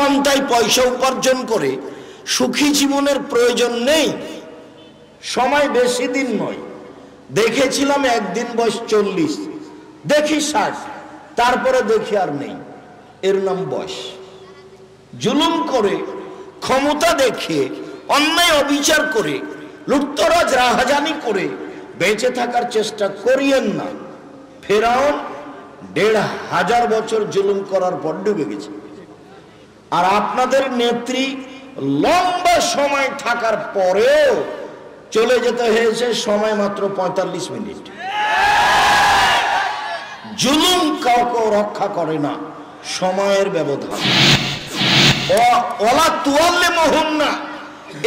পান্তায় পয়সা উপার্জন করে সুখী জীবনের প্রয়োজন নেই। সময় বেশি দিন নয়, দেখেছিলাম একদিন বয়স 40, দেখি 60, তারপরে দেখি আর নেই। এর নাম বয়স। জুলুম করে, ক্ষমতা দেখিয়ে, অন্যায় অবিচার করে, লুটতরাজ রাহাজানি করে বেঁচে থাকার চেষ্টা করিয়েন না। ফেরাউন 1500 বছর জুলুম করার পর ডুবে গেছে, আর আপনাদের নেত্রী লম্বা সময় থাকার পরেও চলে যেতে হয়েছে সময় মাত্র 45 মিনিট। জুলুম কাউকে রক্ষা করে না, সময়ের ব্যবধান। ওলা তুয়াল্লে মোহন না,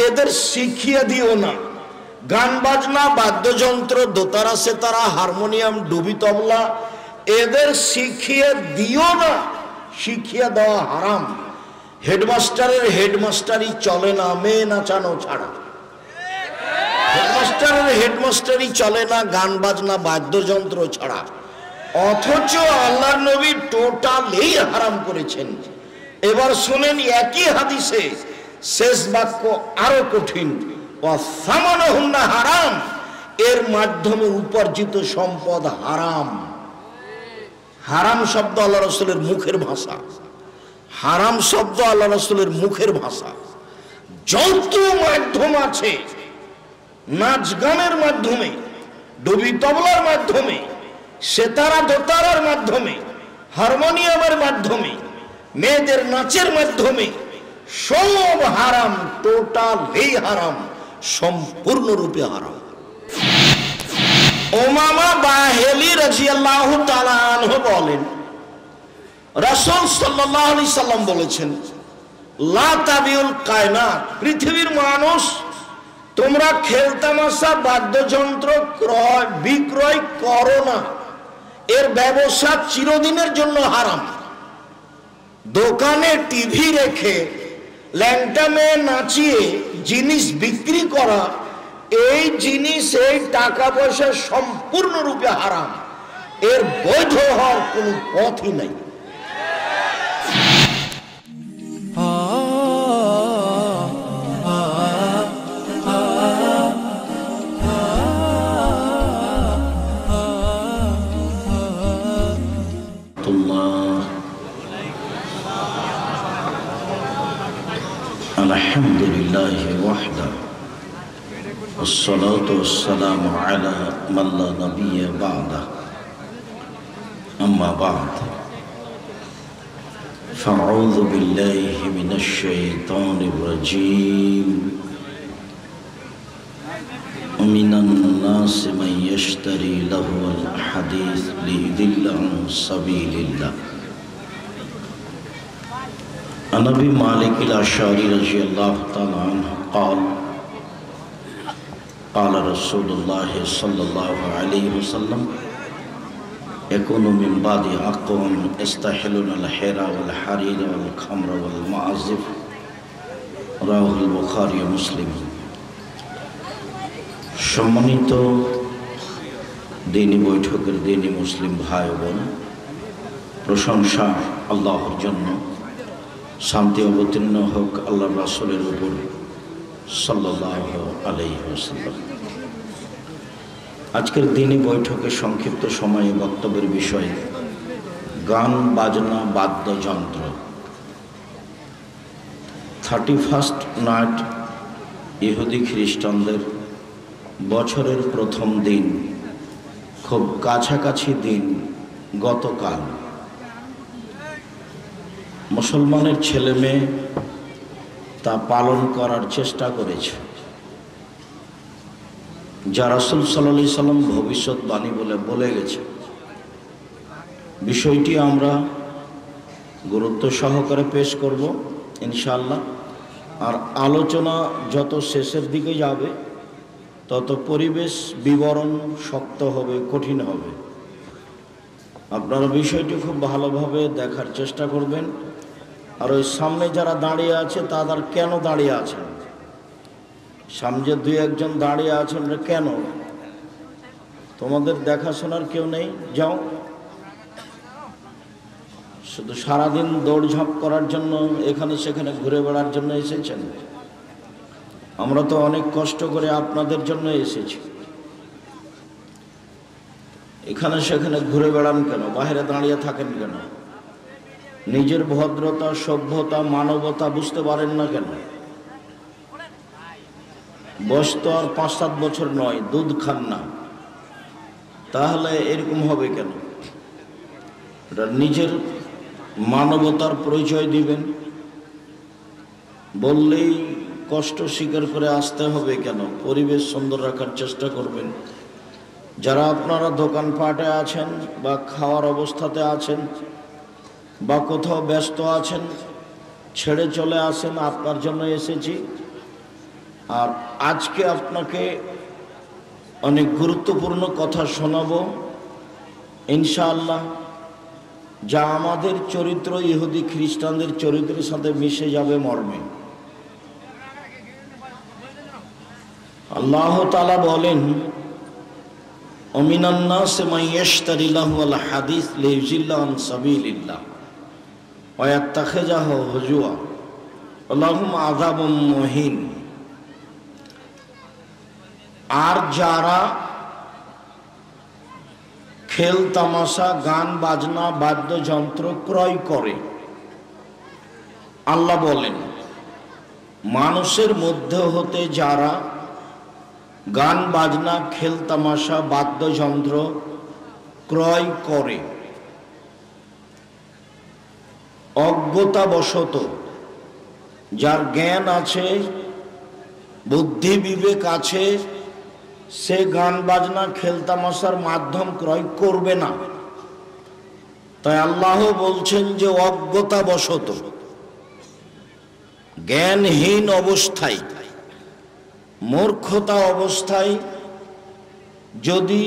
এদের শিখিয়ে দিও না। গান বাজনা, বাদ্যযন্ত্র, দোতারা সেতারা, হারমোনিয়াম, ডুবি তবলা, এদের শিখিয়ে দিও না। শিখিয়ে দেওয়া হারাম। হেডমাস্টারের হেডমাস্টারি চলে না মেয়ে নাচানো ছাড়া। হেডমাস্টারের হেডমাস্টারি চলে না গান বাজনা বাদ্যযন্ত্র ছাড়া। অথচ আল্লাহর নবী টোটালি হারাম করেছেন। এবার শুনেন একই হাদিসে শেষ বাক্য আরো কঠিন, ওয়াসামানুহুন্না হারাম, এর মাধ্যমে উপার্জিত সম্পদ হারাম। হারাম শব্দ আল্লাহ রাসূলের মুখের ভাষা। হারাম শব্দ আল্লাহ রাসূলের মুখের ভাষা। যত মাধ্যম আছে, নাচ গানের মাধ্যমে, ডুবি তবলার মাধ্যমে, সেতারা দোতারার মাধ্যমে, হারমোনিয়ামের মাধ্যমে, মেয়েদের নাচের মাধ্যমে, সব হারাম, টোটালি হারাম, সম্পূর্ণরূপে হারাম। উমামা বাহিলি রাদিয়াল্লাহু তাআলা আনহু বলেন, রাসূল সাল্লাল্লাহু আলাইহি সাল্লাম বলেছেন, লা তাবিউল কায়নাত, পৃথিবীর মানুষ তোমরা খেলতামাশা বাদ্যযন্ত্র ক্রয় বিক্রয় করো না, এর ব্যবসা চিরদিনের জন্য হারাম। দোকানে টিভি রেখে ল্যাংটা মেয়ে নাচিয়ে জিনিস বিক্রি করা, এই জিনিস, এই টাকা পয়সা সম্পূর্ণরূপে হারাম। এর বৈধ হওয়ার কোনো পথই নাই। আলহামদুলিল্লাহ ওয়াহদা, والصلاة والسلام على من لا نبي بعده. أما بعد فأعوذ بالله من الشيطان الرجيم. ومن الناس من يشتري لهو الحديث ليضل عن سبيل الله. عن أبي مالك الأشعري رضي الله تعالى عنه قال قال رسول الله صلى الله عليه وسلم يكون من بعد أقوام يستحلون الحرى والحرير والخمر والمعازف. رواه البخاري ومسلم. সম্মানিত দিনী বৈঠকের দিনী মুসলিম ভাই বোন, প্রশংসা আল্লাহর জন্য, শান্তি অবতীর্ণ হোক আল্লাহর রাসূলের উপর সাল্লাল্লাহু আলাইহি ওয়াসাল্লাম। আজকের দিনী বৈঠকে সংক্ষিপ্ত সময়ে বক্তব্যের বিষয় গান বাজনা বাদ্যযন্ত্র। 31st নাইট, ইহুদি খ্রিস্টানদের বছরের প্রথম দিন, খুব কাছাকাছি দিন গতকাল। মুসলমানের ছেলে মেয়ে তা পালন করার চেষ্টা করেছে, যা রাসূল সাল্লাল্লাহু আলাইহি সাল্লাম ভবিষ্যৎবাণী বলে গেছে। বিষয়টি আমরা গুরুত্ব সহকারে পেশ করব ইনশাআল্লাহ। আর আলোচনা যত শেষের দিকে যাবে তত পরিবেশ বিবরণ শক্ত হবে, কঠিন হবে। আপনারা বিষয়টি খুব ভালোভাবে দেখার চেষ্টা করবেন। আর ওই সামনে যারা দাঁড়িয়ে আছে তাদের কেন দাঁড়িয়ে আছেন, সামনে দুই একজন দাঁড়িয়ে আছেন কেন? তোমাদের দেখাশোনার কেউ নেই? যাও, শুধু সারাদিন দৌড়ঝাঁপ করার জন্য এখানে সেখানে ঘুরে বেড়ার জন্য এসেছেন? আমরা তো অনেক কষ্ট করে আপনাদের জন্য এসেছি। এখানে সেখানে ঘুরে বেড়ান কেন? বাইরে দাঁড়িয়ে থাকেন কেন? নিজের ভদ্রতা, সভ্যতা, মানবতা বুঝতে পারেন না কেন? বয়স তো আর 5-7 বছর নয়, দুধ খান না, তাহলে এরকম হবে কেন? এটা নিজের মানবতার পরিচয় দিবেন, বললেই কষ্ট স্বীকার করে আসতে হবে কেন? পরিবেশ সুন্দর রাখার চেষ্টা করবেন। যারা আপনারা দোকানপাটে আছেন বা খাওয়ার অবস্থাতে আছেন বা কোথাও ব্যস্ত আছেন, ছেড়ে চলে আসেন, আপনার জন্য এসেছি। আর আজকে আপনাকে অনেক গুরুত্বপূর্ণ কথা শোনাবো ইনশাআল্লাহ, যা আমাদের চরিত্র ইহুদি খ্রিস্টানদের চরিত্রের সাথে মিশে যাবে মর্মে। আল্লাহ তাআলা বলেন, ওমিনান নাসি মান ইয়াশতারি লাহওয়াল হাদিস লিয়ুযিল্লা আন সাবিলিল্লাহ ওয়া ইয়াত্তাখিযাহু হুজুয়া ওয়া লাহুম আযাবুম মুহিন। আর যারা খেল তামাশা, গান বাজনা, বাদ্যযন্ত্র ক্রয় করে, আল্লাহ বলেন মানুষের মধ্যে হতে যারা গান বাজনা, খেল তামাশা, বাদ্যযন্ত্র ক্রয় করে অজ্ঞতাবশত, যার জ্ঞান আছে, বুদ্ধি বিবেক আছে, সে গান বাজনা, খেল তামাশার মাধ্যম ক্রয় করবে না। তাই আল্লাহ বলছেন যে অজ্ঞতাবশত, জ্ঞানহীন অবস্থায়, মূর্খতা অবস্থায় যদি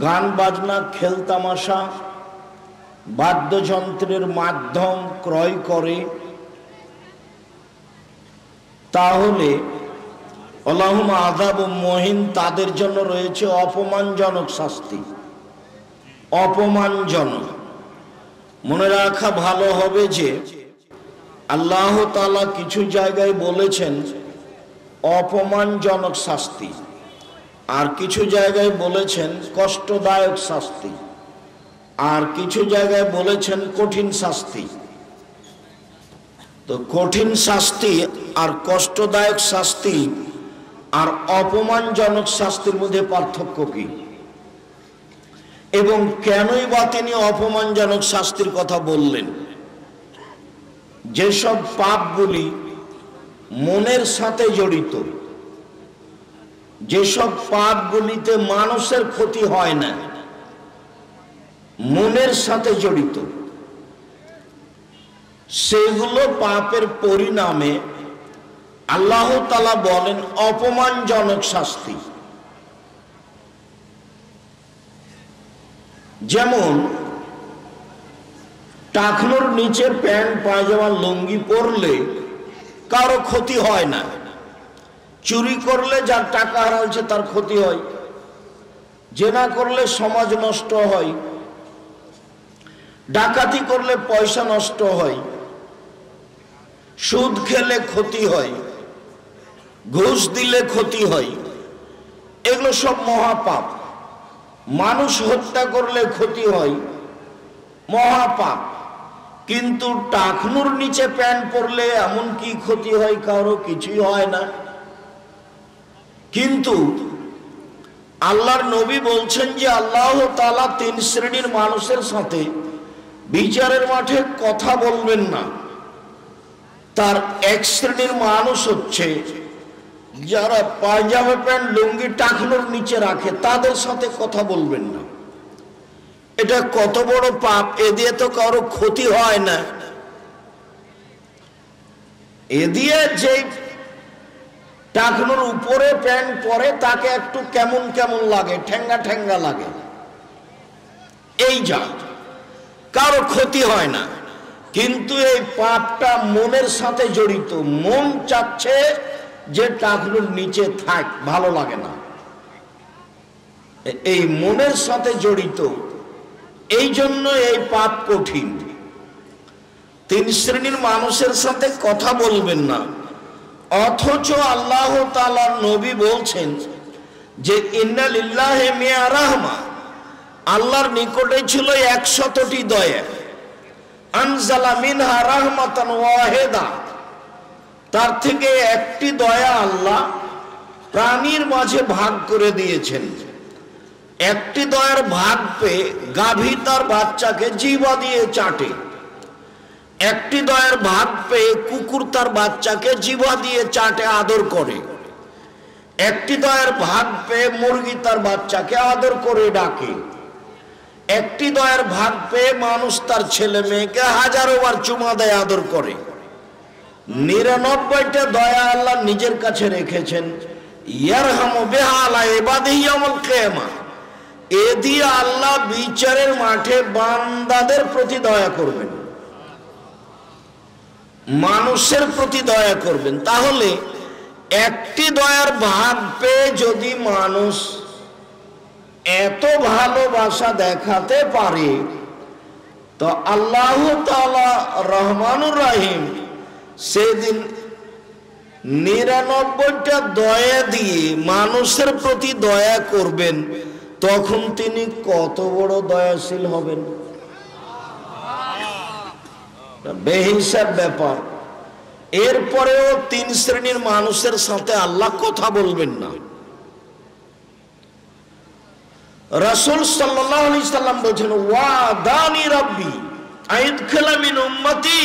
গান বাজনা, খেল তামাশা, বাদ্যযন্ত্রের মাধ্যম ক্রয় করে, তাহলে আল্লাহুম আযাবুম মুহিন, তাদের জন্য রয়েছে অপমানজনক শাস্তি। অপমানজনক। মনে রাখা ভালো হবে যে আল্লাহ তাআলা কিছু জায়গায় বলেছেন অপমানজনক শাস্তি, আর কিছু জায়গায় বলেছেন কষ্টদায়ক শাস্তি, আর কিছু জায়গায় বলেছেন কঠিন শাস্তি। তো কঠিন শাস্তি আর কষ্টদায়ক শাস্তি আর অপমানজনক শাস্তির মধ্যে পার্থক্য কি, এবং কেনই বা তিনি অপমানজনক শাস্তির কথা বললেন? যেসব পাপগুলি মনের সাথে জড়িত, যেসব পাপগুলিতে মানুষের ক্ষতি হয় না, মনের সাথে জড়িত, সেগুলো পাপের পরিণামে আল্লাহ তাআলা বলেন অপমানজনক শাস্তি। যেমন টাকনোর নিচে প্যান্ট, পায়জামা, লুঙ্গি পরলে কারো ক্ষতি হয় না, চুরি করলে যার টাকা হারাচ্ছে তার ক্ষতি হয়, জেনা করলে সমাজ নষ্ট হয়, ডাকাতি করলে পয়সা নষ্ট হয়, সুদ খেলে ক্ষতি হয়, ঘুষ দিলে ক্ষতি হয়, এগুলো সব মহাপাপ। মানুষ হত্যা করলে ক্ষতি হয়, মহাপাপ। কিন্তু টাকনুর নিচে প্যান্ট পরলে এমন কি ক্ষতি হয়? কারো কিছুই হয় না। কিন্তু আল্লাহর নবী বলছেন যে আল্লাহ তাআলা 3 শ্রেণীর মানুষের সাথে বিচারের মাঠে কথা বলবেন না। তার এক শ্রেণীর মানুষ হচ্ছে যারা পায়জামা, প্যান্ট, লুঙ্গি টাকনুর নিচে রাখে, তাদের সাথে কথা বলবেন না। এটা কত বড় পাপ! এ দিয়ে তো কারো ক্ষতি হয় না। এ দিয়ে যে টাকনুর উপরে প্যান্ট পরে তাকে একটু কেমন কেমন লাগে, ঠেঙ্গা ঠেঙ্গা লাগে, এই যা, কারো ক্ষতি হয় না। কিন্তু এই পাপটা মনের সাথে জড়িত। মন চাচ্ছে যে টাকনুর নিচে থাক, ভালো লাগে না। এই মনের সাথে জড়িত এই জন্য এই পাপ কঠিন। তিন শ্রেণীর মানুষের সাথে কথা বলবেন না, অথচ আল্লাহ তাআলা নবী বলছেন যে ইন্না লিল্লাহি মিয়া রাহমা, আল্লাহর নিকটে ছিল 100টি দয়া। আনজালা মিনহা রাহমাতান ওয়াহিদা, তার থেকে একটি দয়া আল্লাহ প্রাণীর মাঝে ভাগ করে দিয়েছেন। একটি দয়ার ভাগ পেয়ে গাভী তার বাচ্চাকে জিহ্বা দিয়ে চাটে, একটি দয়ার ভাগ পেয়ে কুকুর তার বাচ্চাকে জিহ্বা দিয়ে চাটে, আদর করে। একটি দয়ার ভাগ পেয়ে মুরগি তার বাচ্চাকে আদর করে ডাকে। একটি দয়ার ভাগ পেয়ে মানুষ তার ছেলে মেয়েকে হাজারো বার চুমা দেয়, আদর করে। 99টা দয়া আল্লাহ নিজের কাছে রেখেছেন। ইয়ারহামু বিহা আলা ইবাদিহি ইয়াউমুল কিয়ামা, এ দিয়ে আল্লাহ বিচারের মাঠে বান্দাদের প্রতি দয়া করবেন, মানুষের প্রতি দয়া করবেন। তাহলে একটি দয়ার ভাগ পেয়ে যদি মানুষ এত ভালোবাসা দেখাতে পারে, তো আল্লাহ তাআলা রহমানুর রহিম সেদিন 99টা দয়া দিয়ে মানুষের প্রতি দয়া করবেন, তখন তিনি কত বড় দয়াশীল হবেন, বেহিসাব ব্যাপার। এরপরেও তিন শ্রেণীর মানুষের সাথে আল্লাহ কথা বলবেন না। রাসূল সাল্লাল্লাহু আলাইহি সাল্লাম বলেছেন, ওয়াদানি রাব্বি আইদখিলা মিন উম্মতি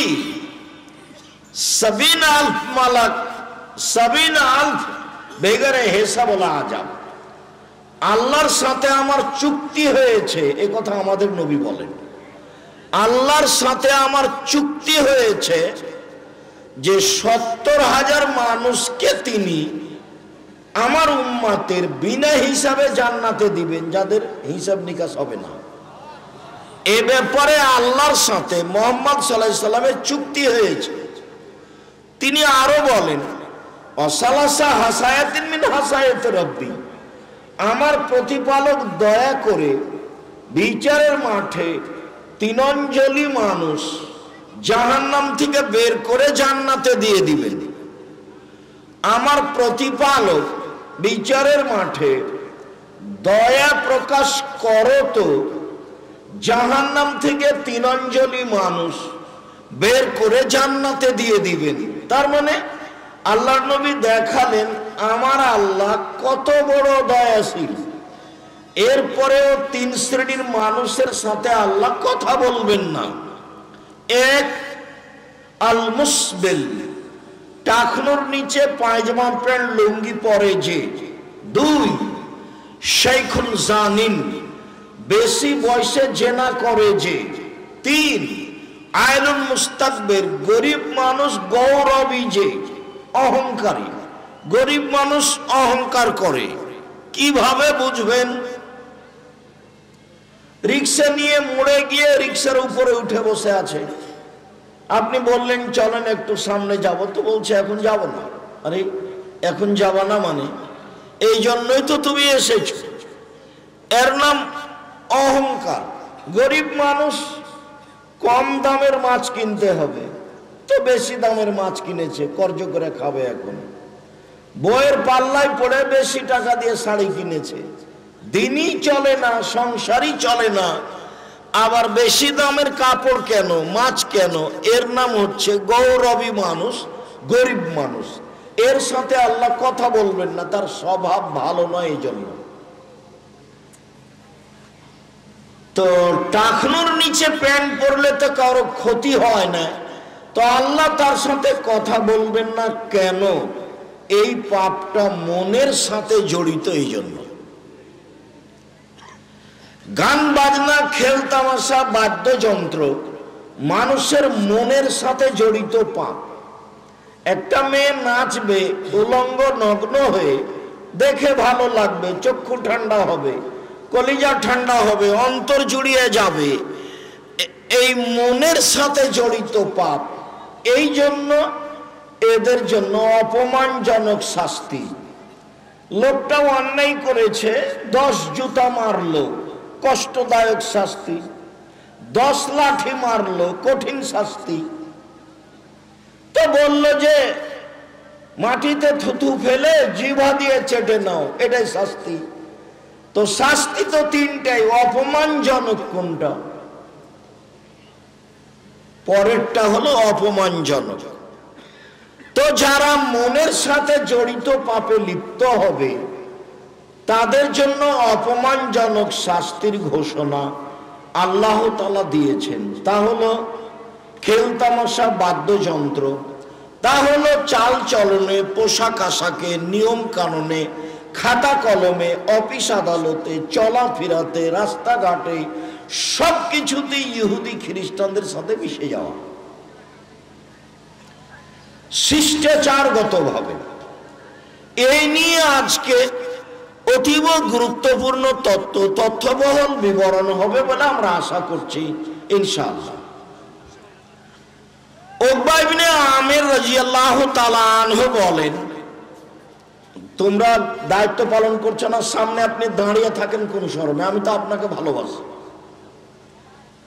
70,000 মালাক, 70,000 বেগরে হিসাব ওয়ালা আজাব। আল্লাহর সাথে আমার চুক্তি হয়েছে, এ কথা আমাদের নবী বলেন। আল্লাহর সাথে আমার চুক্তি হয়েছে যে 70,000 মানুষকে তিনি আমার উম্মতের বিনা হিসাবে জান্নাতে দিবেন, যাদের হিসাব নিকাশ হবে না। এ ব্যাপারে আল্লাহর সাথে মুহাম্মদ সাল্লাল্লাহু আলাইহি সাল্লামের চুক্তি হয়েছে। তিনি আরো বলেন, অসালাসা হাসায়াতিন মিন হাসায়াতি রাব্বি, আমার প্রতিপালক দয়া করে বিচারের মাঠে 3 অঞ্জলি মানুষ জাহান্নাম থেকে বের করে জান্নাতে দিয়ে দিবেন। আমার প্রতিপালক বিচারের মাঠে দয়া প্রকাশ করো তো জাহান্নাম থেকে 3 অঞ্জলি মানুষ বের করে জান্নাতে দিয়ে দিবেন। তার মানে আল্লাহর নবী দেখালেন আমার আল্লাহ কত বড় দয়াশীল। এরপরেও তিন শ্রেণীর মানুষের সাথে আল্লাহ কথা বলবেন না। এক, আল মুসবিল, টাকনুর নিচে পায়জামা প্যান্ট লুঙ্গি পরে যে। 2, শাইখুন জানিন, বেশি বয়সে জেনা করে যে। 3, আয়লুন মুস্তাকবির, গরিব মানুষ গৌরবী যে, অহংকারী। গরিব মানুষ অহংকার করে। কিভাবে বুঝবেন? রিক্সা নিয়ে মোড়ে গিয়ে রিক্সার উপরে উঠে বসে আছে, আপনি বললেন চলেন একটু সামনে যাব, তো বলছে এখন যাব না। আরে এখন যাব না মানে এই জন্যই তো তুমি এসেছো। এর নাম অহংকার। গরিব মানুষ কম দামের মাছ কিনতে হবে, তো বেশি দামের মাছ কিনেছে, কর্জ করে খাবে। এখন বইয়ের পাল্লায় পড়ে বেশি টাকা দিয়ে শাড়ি কিনেছে, দিনই চলে না, সংসারই চলে না, আবার বেশি দামের কাপড় কেন, মাছ কেন? এর নাম হচ্ছে গৌরবী মানুষ, গরিব মানুষ। এর সাথে আল্লাহ কথা বলবেন না, তার স্বভাব ভালো নয়। এই জন্য তো টাকনুর নিচে প্যান্ট পরলে তো কারো ক্ষতি হয় না, তো আল্লাহ তার সাথে কথা বলবেন না কেন? এই পাপটা মনের সাথে জড়িত। এই জন্য গান বাজনা, খেল তামাশা, বাদ্যযন্ত্র মানুষের মনের সাথে জড়িত পাপ। একটা মেয়ে নাচবে উলঙ্গ নগ্ন হয়ে, দেখে ভালো লাগবে, চক্ষু ঠান্ডা হবে, কলিজা ঠান্ডা হবে, অন্তর জুড়িয়ে যাবে, এই মনের সাথে জড়িত পাপ। এই জন্য এদের জন্য অপমানজনক শাস্তি। লোকটাও অন্যায় করেছে, 10 জুতা মারলো, কষ্টদায়ক শাস্তি। 10 লাঠি মারলো, কঠিন শাস্তি। তো বলল যে মাটিতে থুতু ফেলে জিহ্বা দিয়ে চেটে নাও, এটাই শাস্তি। তো শাস্তি তো তিনটাই, অপমানজনক কোনটা? পরেরটা হলো অপমানজনক। তো যারা মনের সাথে জড়িত পাপে লিপ্ত হবে তাদের জন্য অপমানজনক শাস্তির ঘোষণা আল্লাহ তাআলা দিয়েছেন। তা হলো খেলতামাশা, বাদ্যযন্ত্র, তা হলো চাল চলনে, পোশাক আশাকে, নিয়ম কানুনে, খাতা কলমে, অফিস আদালতে, চলাফেরাতে, রাস্তাঘাটে, সব কিছুতেই ইহুদি খ্রিস্টানদের সাথে মিশে যাওয়া, শিষ্টাচারগত ভাবে। এই নিয়ে আজকে অতীব গুরুত্বপূর্ণ তথ্যবহুল বিবরণ হবে বলে আমরা আশা করছি ইনশাআল্লাহ। উকবা ইবনে আমির রাদিয়াল্লাহু তাআলা আনহু বলেন, তোমরা দায়িত্ব পালন করছো না, সামনে আপনি দাঁড়িয়ে থাকেন কোন শরমে? আমি তো আপনাকে ভালোবাসি,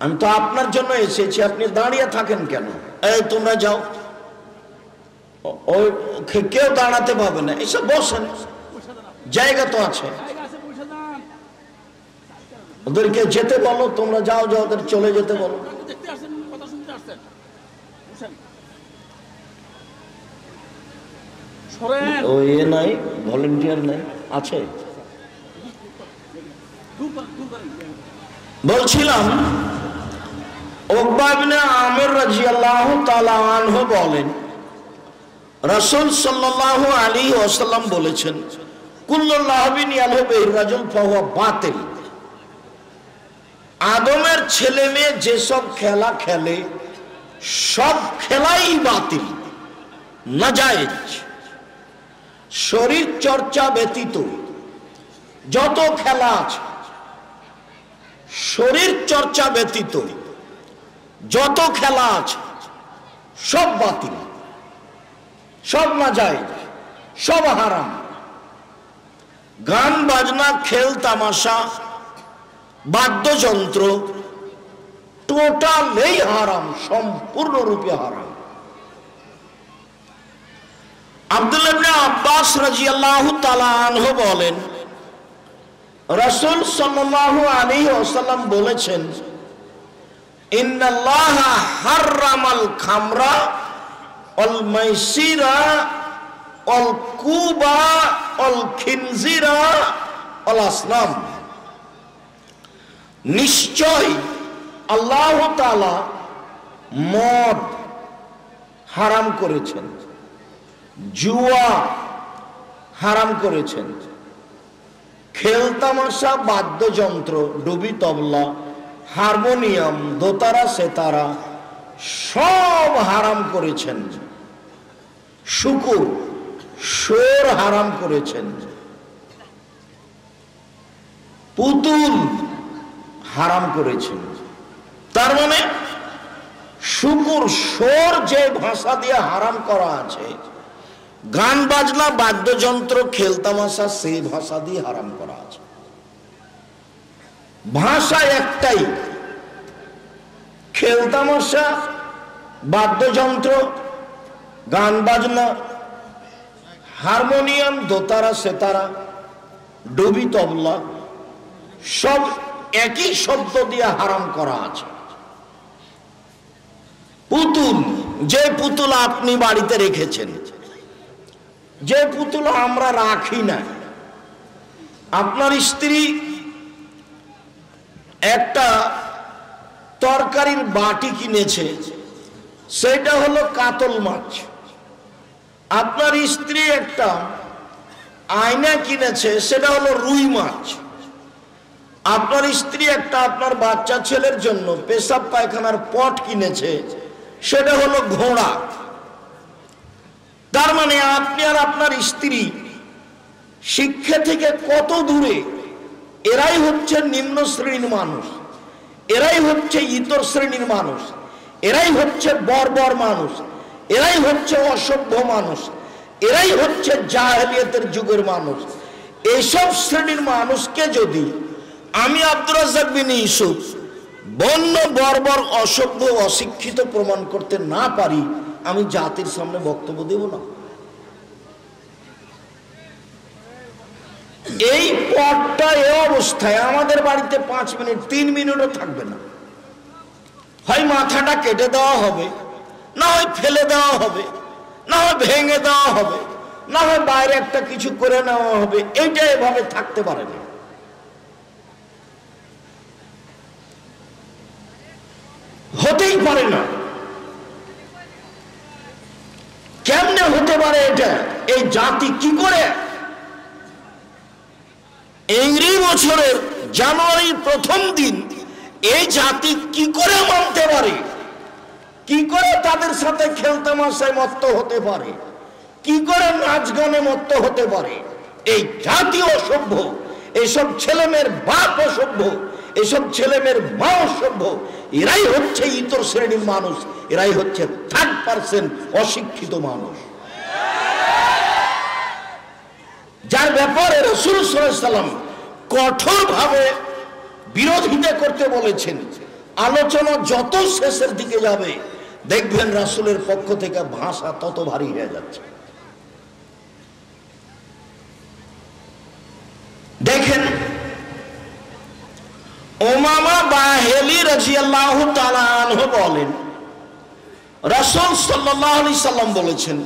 আমি তো আপনার জন্য এসেছি, আপনি দাঁড়িয়ে থাকেন কেন? এই তোমরা যাও, ওই কেউ দাঁড়াতে পাবে না, এসব বসেন, জায়গা তো আছে। ওদেরকে যেতে বলো, তোমরা যাও যাও, ওদের চলে যেতে বলো। ও এ নাই, ভলেন্টিয়ার নাই, আছে। বলছিলাম উকবা ইবনে আমির রাদিয়াল্লাহু তাআলা আনহু বলেন, রাসূল সাল্লাল্লাহু আলাইহি ওয়াসাল্লাম বলেছেন, কুল্লু লাহবিন ইয়ালহু বিহি রাজুল ফাহুয়া বাতিল। আদমের ছেলে মেয়ে যেসব খেলা খেলে সব খেলাই বাতিল, নাজায়েজ। শরীর চর্চা ব্যতীত যত খেলা আছে, শরীর চর্চা ব্যতীত যত খেলা আছে সব বাতিল, সব নাজায়েজ, সব হারাম। গান বাজনা, খেল তামাশা, বাদ্যযন্ত্র টোটালেই হারাম, সম্পূর্ণরূপে হারাম। আব্দুল্লাহ ইবনে আব্বাস রাদিয়াল্লাহু তাআলা আনহু বলেন, রাসূল সাল্লাল্লাহু আলাইহি ওয়াসাল্লাম বলেছেন, ইন্নাল্লাহা হাররামাল খামরা ওয়াল মাইসিরা ওয়াল কুবা ওয়াল খিনজিরা ওয়াল আসনাম। নিশ্চয় আল্লাহ তাআলা মদ হারাম করেছেন, জুয়া হারাম করেছেন, খেলতামাশা, বাদ্যযন্ত্র, ডুবি তবলা, হারমোনিয়াম, দোতারা, সেতারা সব হারাম করেছেন। শুকুর, শোর হারাম করেছেন। পুতুল হারাম করেছেন। তার মানে শুকুর, শোর যে ভাষা দিয়ে হারাম করা আছে, গান বাজনা, বাদ্যযন্ত্র, খেলতামাশা সেই ভাষা দিয়ে হারাম করা আছে। ভাষা একটাই, খেলতামাশা, বাদ্যযন্ত্র, গান বাজনা, হারমোনিয়াম, দোতারা, সেতারা, ডুবি তবলা সব একই শব্দ দিয়ে হারাম করা আছে। পুতুল, যে পুতুল আপনি বাড়িতে রেখেছেন, যে পুতুল আমরা রাখি না, আপনার স্ত্রী একটা তরকারির বাটি কিনেছে, সেটা হলো কাতল মাছ। আপনার স্ত্রী একটা আয়না কিনেছে, সেটা হলো রুই মাছ। আপনার স্ত্রী একটা আপনার বাচ্চা ছেলের জন্য পেশাব পায়খানার পট কিনেছে, সেটা হলো ঘোড়া। তার মানে আপনি আর আপনার স্ত্রী শিক্ষা থেকে কত দূরে। এরাই হচ্ছে নিম্ন শ্রেণীর মানুষ, এরাই হচ্ছে ইতর শ্রেণীর মানুষ, এরাই হচ্ছে বর্বর মানুষ, এরাই হচ্ছে অসভ্য মানুষ, এরাই হচ্ছে জাহেলিয়াতের যুগের মানুষ। এইসব শ্রেণীর মানুষকে যদি আমি আব্দুর রাজ্জাক বিন ইউসুফ বন্য বর্বর অসভ্য অশিক্ষিত প্রমাণ করতে না পারি, আমি জাতির সামনে বক্তব্য দেব না। এই পথটা এ অবস্থায় আমাদের বাড়িতে 5 মিনিট 3 মিনিটও থাকবে না। হয় মাথাটা কেটে দেওয়া হবে, না হয় ফেলে দেওয়া হবে, না হয় ভেঙে দেওয়া হবে, না হয় বাইরে একটা কিছু করে নেওয়া হবে। এইটা এভাবে থাকতে পারে না। হতেই পারে না। কেমনে হতে পারে এটা? এই জাতি কি করে ইংরেজি বছরের জানুয়ারির প্রথম দিন এই জাতি কি করে মানতে পারে? কি করে তাদের সাথে খেলতামাশায় মত্ত হতে পারে? কি করে নাচ গানে মত্ত হতে পারে? এই জাতি অসভ্য, এসব ছেলেমেয়ের বাপ অসভ্য, এসব ছেলেমেয়ের মা অসভ্য। এরাই হচ্ছে ইতর শ্রেণীর মানুষ, এরাই হচ্ছে 3% অশিক্ষিত মানুষ, যার ব্যাপারে রাসূল সাল্লাল্লাহু আলাইহি ওয়াসাল্লাম কঠোরভাবে বিরোধিতা করতে বলেছেন। আলোচনা যত শেষের দিকে যাবে দেখবেন রাসূলের পক্ষ থেকে ভাষা তত ভারী হয়ে যাচ্ছে। দেখেন, উমামা বাহিলি রাদিয়াল্লাহু তাআলা আনহু বলেন, রাসূল সাল্লাল্লাহু আলাইহি সাল্লাম বলেছেন,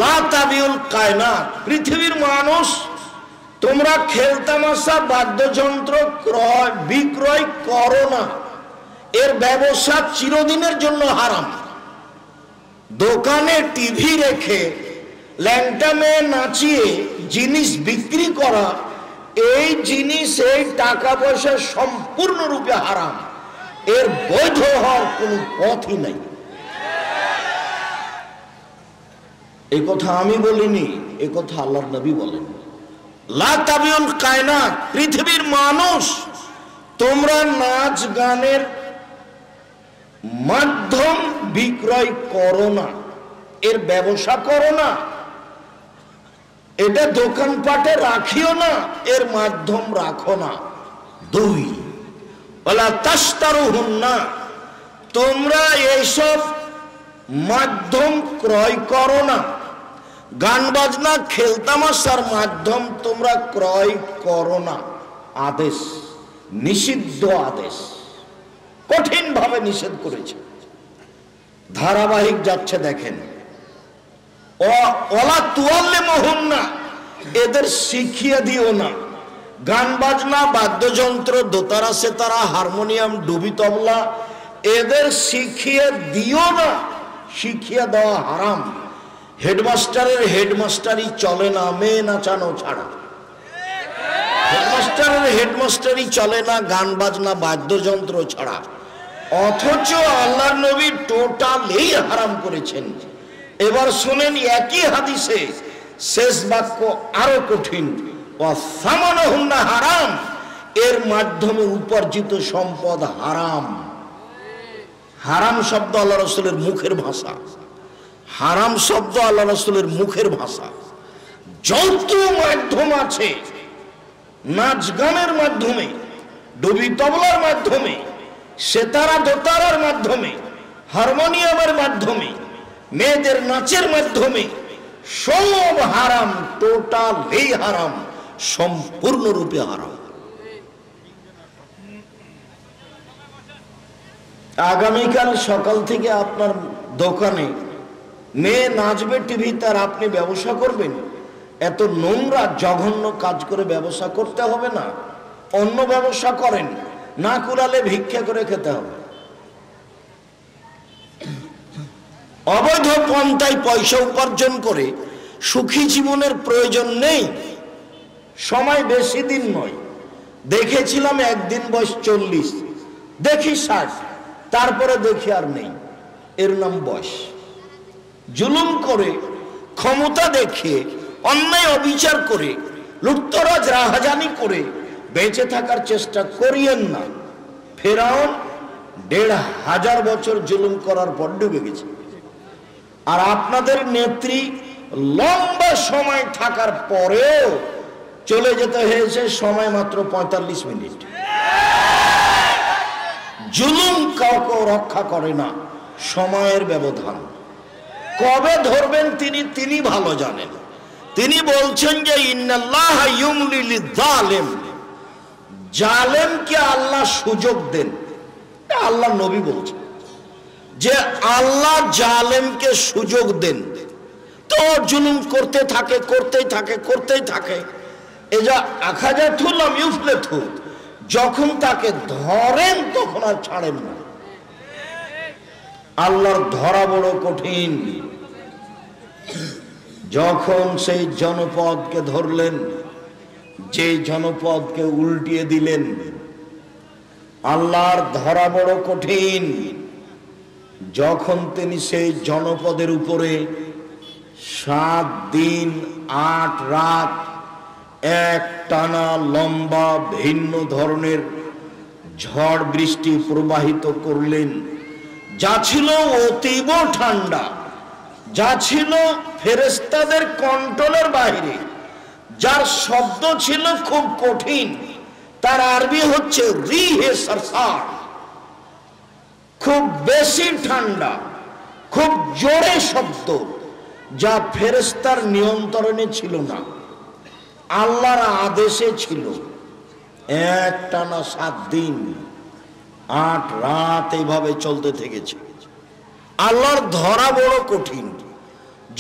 লা তাবিউল কায়নাত, পৃথিবীর মানুষ তোমরা খেলতামাশা বাদ্যযন্ত্র ক্রয় বিক্রয় করো না, এর ব্যবসা চিরদিনের জন্য হারাম। দোকানে টিভি রেখে ল্যাংটা মেয়ে নাচিয়ে জিনিস বিক্রি করা, এই জিনিস এই টাকা পয়সা সম্পূর্ণরূপে হারাম। এর বৈধ হওয়ার কোনো পথই নাই। এই কথা আমি বলিনি, এই কথা আল্লাহর নবী বলেন। লা তাবিউল কায়নাত, পৃথিবীর মানুষ তোমরা নাচ গানের মাধ্যম বিক্রয় করো না, এর ব্যবসা করো না, এটা দোকানপাটে রাখিও না, এর মাধ্যম রাখো না। 2, ওয়ালা তাশতারুহুন্না, তোমরা এইসব মাধ্যম ক্রয় করো না। গান বাজনা খেলতামাশার মাধ্যম তোমরা ক্রয় করো না। আদেশ, নিষিদ্ধ আদেশ, কঠিন ভাবে নিষেধ করেছে। ধারাবাহিক যাচ্ছে দেখেন। ওয়ালা তুআল্লিমুহুন্না, এদের শিখিয়ে দিও না। গান বাজনা বাদ্যযন্ত্র দোতারা সেতারা হারমোনিয়াম ডুবি তবলা এদের শিখিয়ে দিও না, শিখিয়ে দেওয়া হারাম। হেডমাস্টারের হেডমাস্টারি চলে না মেয়ে নাচানো ছাড়া। হেডমাস্টারের হেডমাস্টারি চলে না গান বাজনা বাদ্যযন্ত্র ছাড়া। অথচ আল্লাহর নবী টোটালি হারাম করেছেন। এবার শুনেন একই হাদিসে শেষ বাক্য আরো কঠিন, ওয়াসামানুহুন্না হারাম, এর মাধ্যমে উপার্জিত সম্পদ হারাম। হারাম শব্দ আল্লাহ রাসূলের মুখের ভাষা, হারাম শব্দ আল্লাহ রাসূলের মুখের ভাষা। যত মাধ্যম আছে, নাচ গানের মাধ্যমে, ডুবি তবলার মাধ্যমে, সেতারা দোতারার মাধ্যমে, হারমোনিয়ামের মাধ্যমে, মেয়েদের নাচের মাধ্যমে, সব হারাম, টোটালি হারাম, সম্পূর্ণরূপে হারাম। আগামীকাল সকাল থেকে আপনার দোকানে মেয়ে নাচবে টিভিতে আর আপনি ব্যবসা করবেন? এত নোংরা জঘন্য কাজ করে ব্যবসা করতে হবে না? অন্য ব্যবসা করেন, না কুলালে ভিক্ষা করে খেতে হবে। অবৈধ পন্থায় পয়সা উপার্জন করে সুখী জীবনের প্রয়োজন নেই। সময় বেশি দিন নয়। দেখেছিলাম একদিন বয়স 40, দেখি 60, তারপরে দেখি আর নেই। এর নাম বয়স। জুলুম করে, ক্ষমতা দেখিয়ে, অন্যায় অবিচার করে, লুটতরাজ রাহাজানি করে বেঁচে থাকার চেষ্টা করিয়েন না। ফেরাউন 1500 বছর জুলুম করার পর ডুবে গেছে, আর আপনাদের নেত্রী লম্বা সময় থাকার পরেও চলে যেতে হয়েছে সময় মাত্র 45 মিনিট। জুলুম কাউকে রক্ষা করে না, সময়ের ব্যবধান। কবে ধরবেন তিনি ভালো জানেন। তিনি বলছেন যে ইন্নাল্লাহা ইউমলি লিয-যালিম, জালেমকে আল্লাহ সুযোগ দেন। আল্লাহ নবী বলছেন যে আল্লাহ জালেমকে সুযোগ দেন, তো জুলুম করতেই থাকে। এজা আখাযাতুল লাম ইউফলিতু, যখন তাকে ধরেন তখন আর ছাড়েন না। আল্লাহর ধরা বড় কঠিন। যখন সেই জনপদকে ধরলেন, যে জনপদকে উল্টিয়ে দিলেন, আল্লাহর ধরা বড় কঠিন। যখন তিনি সেই জনপদের উপরে 7 দিন 8 রাত এক টানা লম্বা ভিন্ন ধরনের ঝড় বৃষ্টি প্রবাহিত করলেন, যা ছিল অতীব ঠান্ডা, যা ছিল ফেরেশতাদের কন্ট্রোলের বাইরে, যার শব্দ ছিল খুব কঠিন, তার আরবি হচ্ছে রিহে সারসার, খুব বেশি ঠান্ডা, খুব জোরে শব্দ, যা ফেরেশতার নিয়ন্ত্রণে ছিল না, আল্লাহর আদেশে ছিল। একটানা 7 দিন 8 রাত এইভাবে চলতে থেকেছে। আল্লাহর ধরা বড় কঠিন।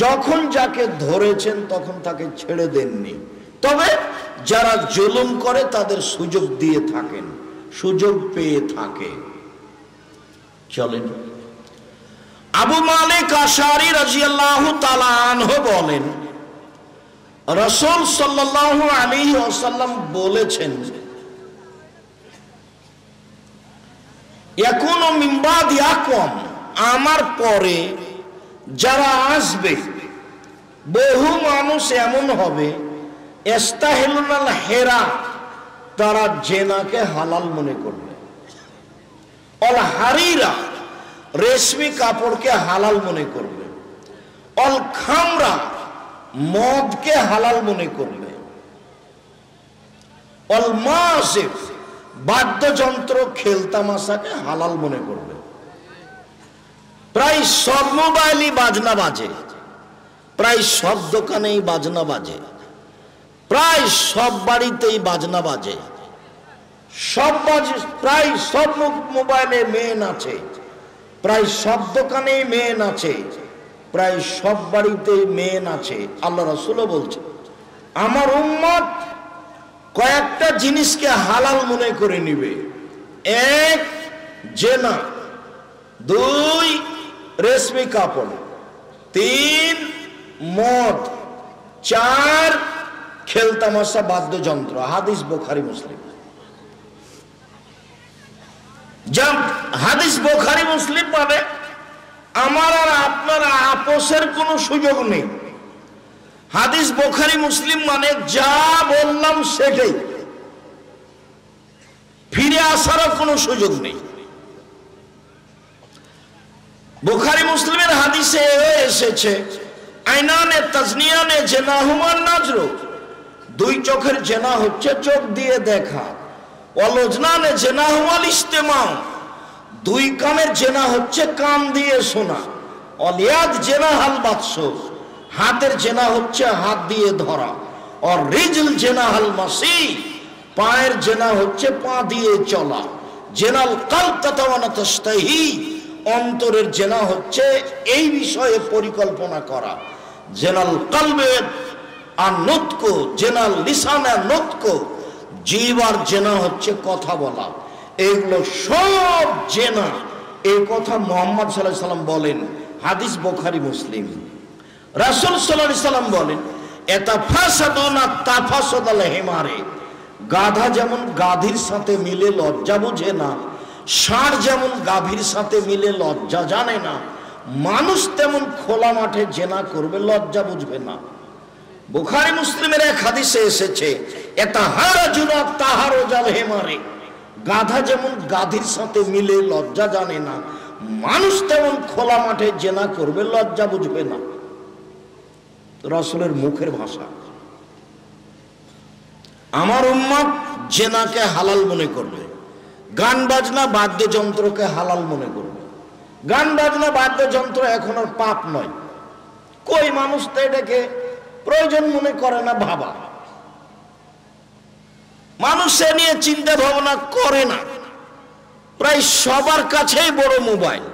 যখন যাকে ধরেছেন তখন তাকে ছেড়ে দেননি, তবে যারা জুলুম করে তাদের সুযোগ দিয়ে থাকেন, সুযোগ পেয়ে থাকে। চলেন, আবু মালিক আশআরী রাদিয়াল্লাহু তাআলা আনহু বলেন, রাসূল সাল্লাল্লাহু আলাইহি ওয়াসাল্লাম বলেছেন, ইয়াকুনু মিন বাদি আকওয়াম, আমার পরে যারা আসবে বহু মানুষ এমন হবে, ইস্তাহিলুনাল হেরা, তারা জেনাকে হালাল মনে করবে, অল হারিরা, রেশমি কাপড়কে হালাল মনে করবে, অল খামরা, মদকে হালাল মনে করবে, অল মাসিফ, বাদ্যযন্ত্র খেলতামাশাকে হালাল মনে করবে। প্রায় সব মোবাইলই বাজনা বাজে, প্রায় সব দোকানেই বাজনা বাজে, প্রায় সব বাড়িতেই বাজনা বাজে, প্রায় সব মোবাইলে মেয়ে নাচে, প্রায় সব দোকানেই মেয়ে নাচে, প্রায় সব বাড়িতেই মেয়ে নাচে। আল্লাহ রাসূলও বলছে, আমার উম্মত কয়েকটা জিনিসকে হালাল মনে করে নিবে। 1 জেনা, 2 রেশমি কাপড়, 3 মদ, 4 খেলতামাশা বাদ্যযন্ত্র। হাদিস বুখারী মুসলিম। জব হাদিস বুখারী মুসলিম মানে আমার আর আপনার আপোষের কোনো সুযোগ নেই। হাদিস বুখারী মুসলিম মানে যা বললাম সেটাই, ফিরে আসারও কোনো সুযোগ নেই। বুখারী মুসলিমের হাদিসে এসেছে, আইনানে তাজনিয়ানে জেনাহুমান নাজরু, 2 চোখের জেনা হচ্ছে চোখ দিয়ে দেখা, ওয়ালজনানে জেনাহুয়াল ইস্তেমা, 2 কানের জেনা হচ্ছে কান দিয়ে শোনা, অলিয়াদ জেনাহাল বাতস, হাতের জেনা হচ্ছে হাত দিয়ে ধরা, আর রিজল জেনাহাল মাসি, পায়ের জেনা হচ্ছে পা দিয়ে চলা, জেনাল কালব তাতাওয়ানা তাস্তাহি, অন্তরের জেনা হচ্ছে এই বিষয়ে পরিকল্পনা করা, জেনাল কালবে আর নতক, জেনাল লিসানে নতক, জিহ্বার জেনা হচ্ছে কথা বলা। এগুলো সব জেনা। এই কথা মুহাম্মদ সাল্লাল্লাহু আলাইহি সাল্লাম বলেন, হাদিস বুখারী মুসলিম। রাসূল সাল্লাল্লাহু আলাইহি সাল্লাম বলেন, এতাফাসাদুনা তাফাসাদাল হিমারে, গাধা যেমন গাধীর সাথে মিলে লজ্জা বুঝে না, ষাঁড় যেমন গাভীর সাথে মিলে লজ্জা জানে না, মানুষ তেমন খোলা মাঠে জেনা করবে, লজ্জা বুঝবে না। বুখারী মুসলিমের এক হাদিসে এসেছে, এতাহারাজুনা তাহারুজাল হিমারে, গাধা যেমন গাধীর সাথে মিলে লজ্জা জানে না, মানুষ তেমন খোলা মাঠে জেনা করবে, লজ্জা বুঝবে না। রাসূলের মুখের ভাষা। আমার উম্মত জেনাকে হালাল মনে করবে, গান বাজনা বাদ্যযন্ত্রকে হালাল মনে করবে। গান বাজনা বাদ্যযন্ত্র এখন আর পাপ নয়। কই মানুষ তো এটাকে প্রয়োজন মনে করে না, ভাবা মানুষ এ নিয়ে চিন্তা ভাবনা করে না। প্রায় সবার কাছেই বড় মোবাইল,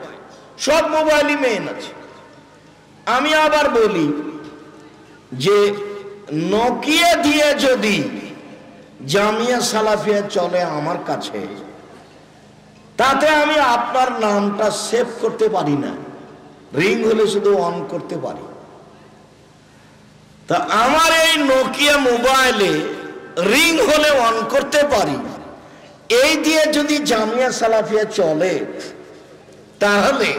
সব মোবাইলই মেইন আছে। আমি আবার বলি যে নোকিয়া দিয়ে যদি জামিয়া সালাফিয়া চলে আমার কাছে, তাতে আমি আপনার নামটা সেভ করতে পারি না, রিং হলে শুধু অন করতে পারি। তা আমার এই নোকিয়া মোবাইলে রিং হলে অন করতে পারি, এই দিয়ে যদি জামিয়া সালাফিয়া চলে, তাহলে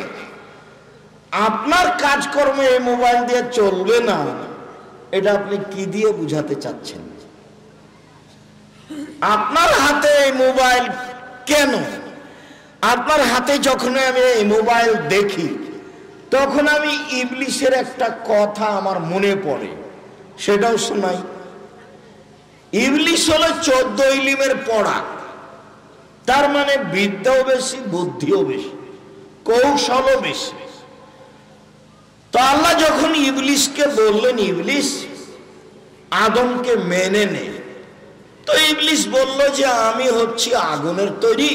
আপনার কাজকর্ম এই মোবাইল দিয়ে চলবে না। এটা আপনি কি দিয়ে বুঝাতে চাচ্ছেন? আপনার হাতে এই মোবাইল কেন? আপনার হাতে যখন আমি এই মোবাইল দেখি, তখন আমি ইবলিসের একটা কথা আমার মনে পড়ে, সেটাও শোনাই। ইবলিস হলো 14 ইলিমের পড়া, তার মানে বিদ্যাও বেশি, বুদ্ধিও বেশি, কৌশলও বেশি। তো আল্লাহ যখন ইবলিসকে বললেন, ইবলিস আদমকে মেনে নে, তো ইবলিস বলল যে আমি হচ্ছি আগুনের তৈরি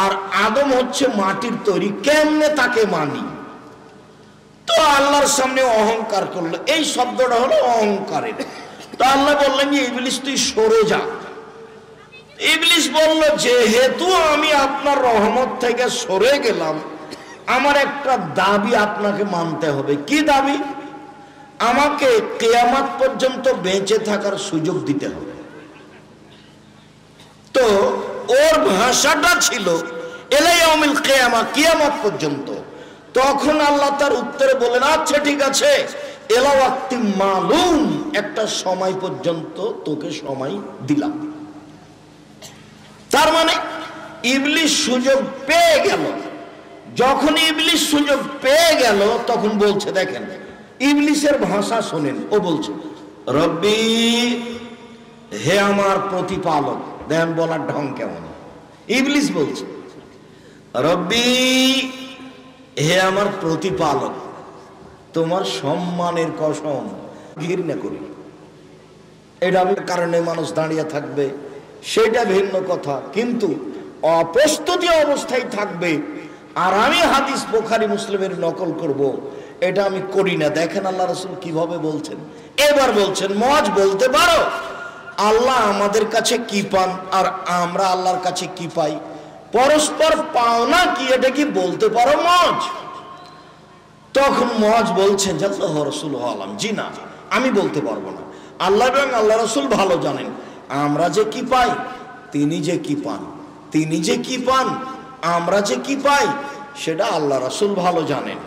আর আদম হচ্ছে মাটির তৈরি, কেমনে তাকে মানি? তো আল্লাহর সামনে অহংকার করলো। এই শব্দটা হলো অহংকারের। তো আল্লাহ বললেন যে ইবলিস তুই সরে যা। ইবলিস বলল যেহেতু আমি আপনার রহমত থেকে সরে গেলাম, আমার একটা দাবি আপনাকে মানতে হবে। কি দাবি? আমাকে কিয়ামত পর্যন্ত বেঁচে থাকার সুযোগ দিতে হবে। তো ওর ভাষাটা ছিল ইলা ইয়াউমিল কিয়ামা, কিয়ামত পর্যন্ত। তখন আল্লাহ তার উত্তরে বলেন, আচ্ছা ঠিক আছে, ইলা ওয়াক্তি মালুম, একটা সময় পর্যন্ত তোকে সময় দিলাম। তার মানে ইবলিস সুযোগ পেয়ে গেল। যখন ইবলিস সুযোগ পেয়ে গেল, তখন বলছে, দেখেন ইবলিসের ভাষা শোনেন, ও বলছে রব্বি, হে আমার প্রতিপালক। দেখেন বলার ঢং কেমন। ইবলিস বলছে রব্বি, হে আমার প্রতিপালক, তোমার সম্মানের কসম, ঘৃণা করি। এটা কারণে মানুষ দাঁড়িয়ে থাকবে, সেটা ভিন্ন কথা, কিন্তু অপ্রস্তুতি অবস্থায় থাকবে আর আমি হাদিস বুখারী মুসলিমের নকল করব, এটা আমি করি না। দেখেন আল্লাহ রাসূল কিভাবে বলছেন। এবার বলছেন, মজ বলতে পারো আল্লাহ আমাদের কাছে কি পান আর আমরা আল্লাহর কাছে কি পাই, পরস্পর পাওনা কি, এটা কি বলতে পারো মজ? তখন মজ বলছেন যে আল্লাহ রাসূল আলাম, জি না, আমি বলতে পারবো না। আল্লাহ এবং আল্লাহ রাসূল ভালো জানেন আমরা যে কি পাই, তিনি যে কি পান, তিনি যে কি পান, আমরা যে কি পাই, সেটা আল্লাহ রাসূল ভালো জানেন।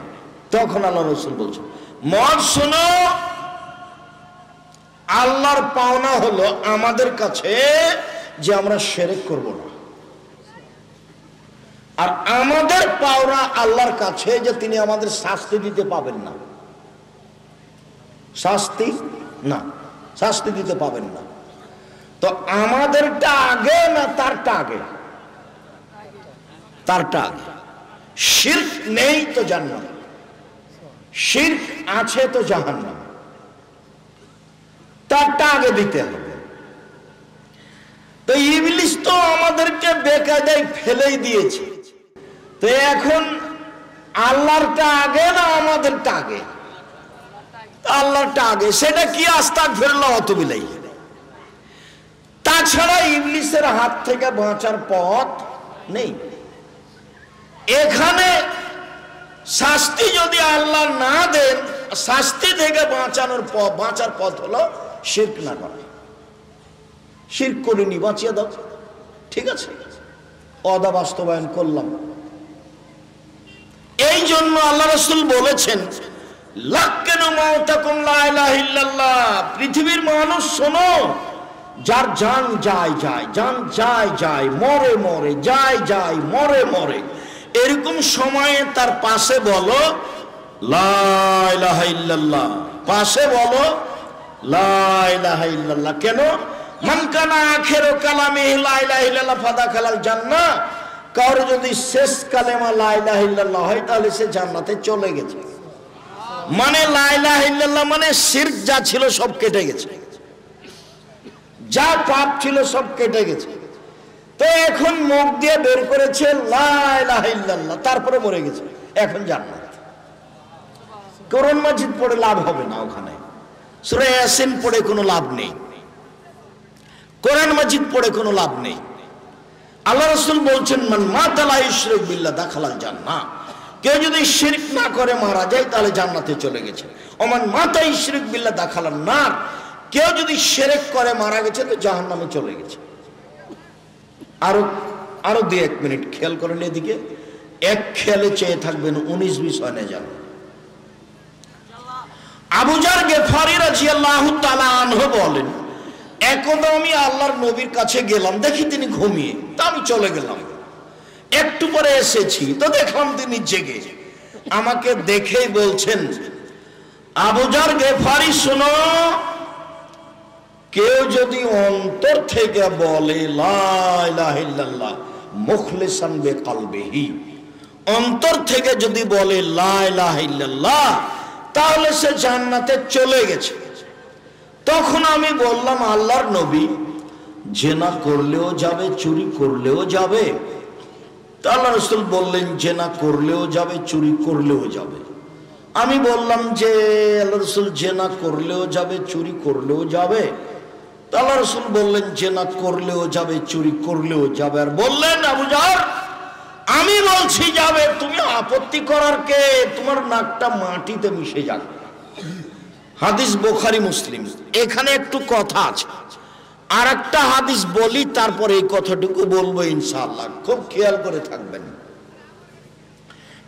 তখন আল্লাহ রাসূল বলছেন, মজ শোনো, আল্লাহর পাওনা হলো আমাদের কাছে যে আমরা শিরক করব না, আর আমাদের পাওনা আল্লাহর কাছে যে তিনি আমাদের শাস্তি দিতে পাবেন না, শাস্তি না, শাস্তি দিতে পাবেন না। তো আমাদেরটা আগে না তারটা আগে? তারটা আগে। শিরক নেই তো জান্নাত, শিরক আছে তো জাহান্নাম, তারটা আগে দিতে হবে। তো ইবলিস তো আমাদেরকে বেকায়দায় ফেলেই দিয়েছে। তো এখন আল্লাহরটা আগে না আমাদেরটা আগে? আল্লাহরটা আগে। সেটা কি? আস্তাগফিরুল্লাহ অতবিলাই। তাছাড়া ইবলিসের হাত থেকে বাঁচার পথ নেই। এখানে শাস্তি যদি আল্লাহ না দেন, শাস্তি থেকে বাঁচার পথ হলো শিরক না করা। শিরক করিনি, বাঁচিয়ে দাও, ঠিক আছে, ওয়াদা বাস্তবায়ন করলাম। এই জন্য আল্লাহ রাসূল বলেছেন, লাক্কানু মাউতাকুম লা ইলাহা ইল্লাল্লাহ, পৃথিবীর মানুষ শোনো, যার জান যায় যায়, জান যায় যায়, মরে মরে, যায় যায়, মরে মরে, এরকম সময়ে তার পাশে বলো লা ইলাহা ইল্লাল্লাহ, পাশে বলো লা ইলাহা ইল্লাল্লাহ। কেন? মান কানা আখিরু কালামিহি লা ইলাহা ইল্লাল্লাহ ফাদাখালাল জান্নাহ, কার যদি শেষ কালেমা লা ইলাহা ইল্লাল্লাহ হয় তাহলে সে জান্নাতে চলে গেছে। মানে লা ইলাহা ইল্লাল্লাহ মানে শিরক যা ছিল সব কেটে গেছে, যা পাপ ছিল সব কেটে গেছে। তো এখন মুখ দিয়ে বের করেছে লা ইলাহা ইল্লাল্লাহ, তারপরে মরে গেছে, এখন জান্নাত। কোরআন মাজিদ পড়ে লাভ হবে না, ওখানে সূরা ইয়াসিন পড়ে কোনো লাভ নেই, কোরআন মাজিদ পড়ে কোনো লাভ নেই। আল্লাহ রাসূল বলছেন মান মাতা লা ইউশরিক বিল্লাহ দাখালাল জান্নাহ, কেউ যদি শিরক না করে মারা যায় তাহলে জান্নাতে চলে গেছে। ওমান মাতা ইউশরিক বিল্লাহ দাখালান নার, কেউ যদি শিরক করে মারা গেছে তো জাহান্নামে চলে গেছে। আরো 2-1 মিনিট খেয়াল করেন এদিকে, এক খেয়ালে চেয়ে থাকবেন, 19-20 হয় না জানো। আবু যার গিফারী রাদিয়াল্লাহু তাআলা আনহু বলেন, একদা আমি আল্লাহর নবীর কাছে গেলাম, দেখি তিনি ঘুমিয়ে, তা আমি চলে গেলাম। একটু পরে এসেছি তো দেখলাম তিনি জেগে। আমাকে দেখেই বলছেন, আবু যার গিফারী শোনো, কেউ যদি অন্তর থেকে বলে লা ইলাহা ইল্লাল্লাহ মুখলিসান বিকলবিহি, অন্তর থেকে যদি বলে লা ইলাহা ইল্লাল্লাহ তাহলে সে জান্নাতে চলে গেছে। তখন আমি বললাম, আল্লাহর নবী, জেনা করলেও যাবে, চুরি করলেও যাবে? তা আল্লাহ রাসূল বললেন, জেনা করলেও যাবে, চুরি করলেও যাবে। আমি বললাম যে আল্লাহ রাসূল, জেনা করলেও যাবে, চুরি করলেও যাবে? তা আল্লাহ রাসূল বললেন, জেনা করলেও যাবে, চুরি করলেও যাবে। আর বললেন, আবু যার, আমি বলছি যাবে, তুমি আপত্তি করার কে? তোমার নাকটা মাটিতে মিশে যাবে। হাদিস বুখারী মুসলিম। এখানে একটু কথা আছে, আর একটা হাদিস বলি, তারপরে এই কথাটুকু বলবো ইনশাআল্লাহ, খুব খেয়াল করে থাকবেন।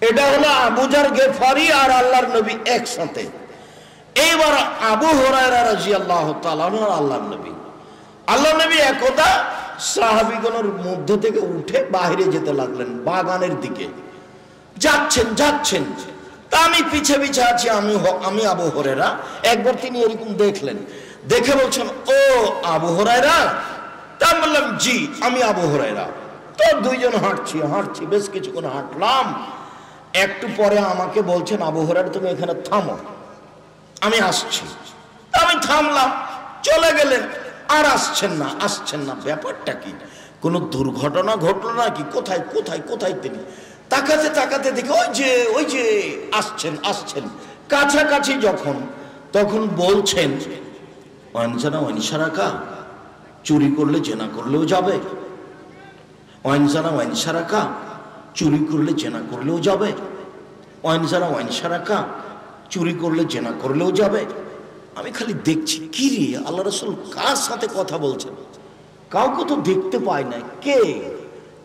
এটা হলো আবু যার গিফারী আর আল্লাহর নবী একসাথে। এইবার আবু হুরায়রা রাদিয়াল্লাহু তাআলা আনহু আল্লাহর নবী, আল্লাহ নবী একদা সাহাবীগণের মধ্য থেকে উঠে বাইরে যেতে লাগলেন, বাগানের দিকে যাচ্ছেন। তা আমি পিছে আছি, আমি আবু হুরায়রা। একবার তিনি এরকম দেখলেন, দেখে বলছেন, ও আবু হুরায়রা? তা বললাম, জি আমি আবু হুরায়রা। তো দুইজন হাঁটছি, বেশ কিছুক্ষণ হাঁটলাম। একটু পরে আমাকে বলছেন, আবু হুরায়রা তুমি এখানে থামো, আমি আসছি। আমি থামলাম, চলে গেলেন, আর আসছেন না। ব্যাপারটা কি? কোনো দুর্ঘটনা ঘটলো নাকি? কোথায় তিনি? তাকাতে দেখে ওই যে আসছেন। কাছাকাছি তখন বলছেন, ওয়ানজানা ওয়ানসারাকা, চুরি করলে জেনা করলেও যাবে। ওয়ানজানা ওয়ানসারাকা, চুরি করলে জেনা করলেও যাবে। ওয়ানজানা ওয়ানসারাকা, চুরি করলে জেনা করলেও যাবে। আমি খালি দেখছি, কি রে আল্লাহ রাসূল কার সাথে কথা বলছেন? কাউকে তো দেখতে পাই না, কে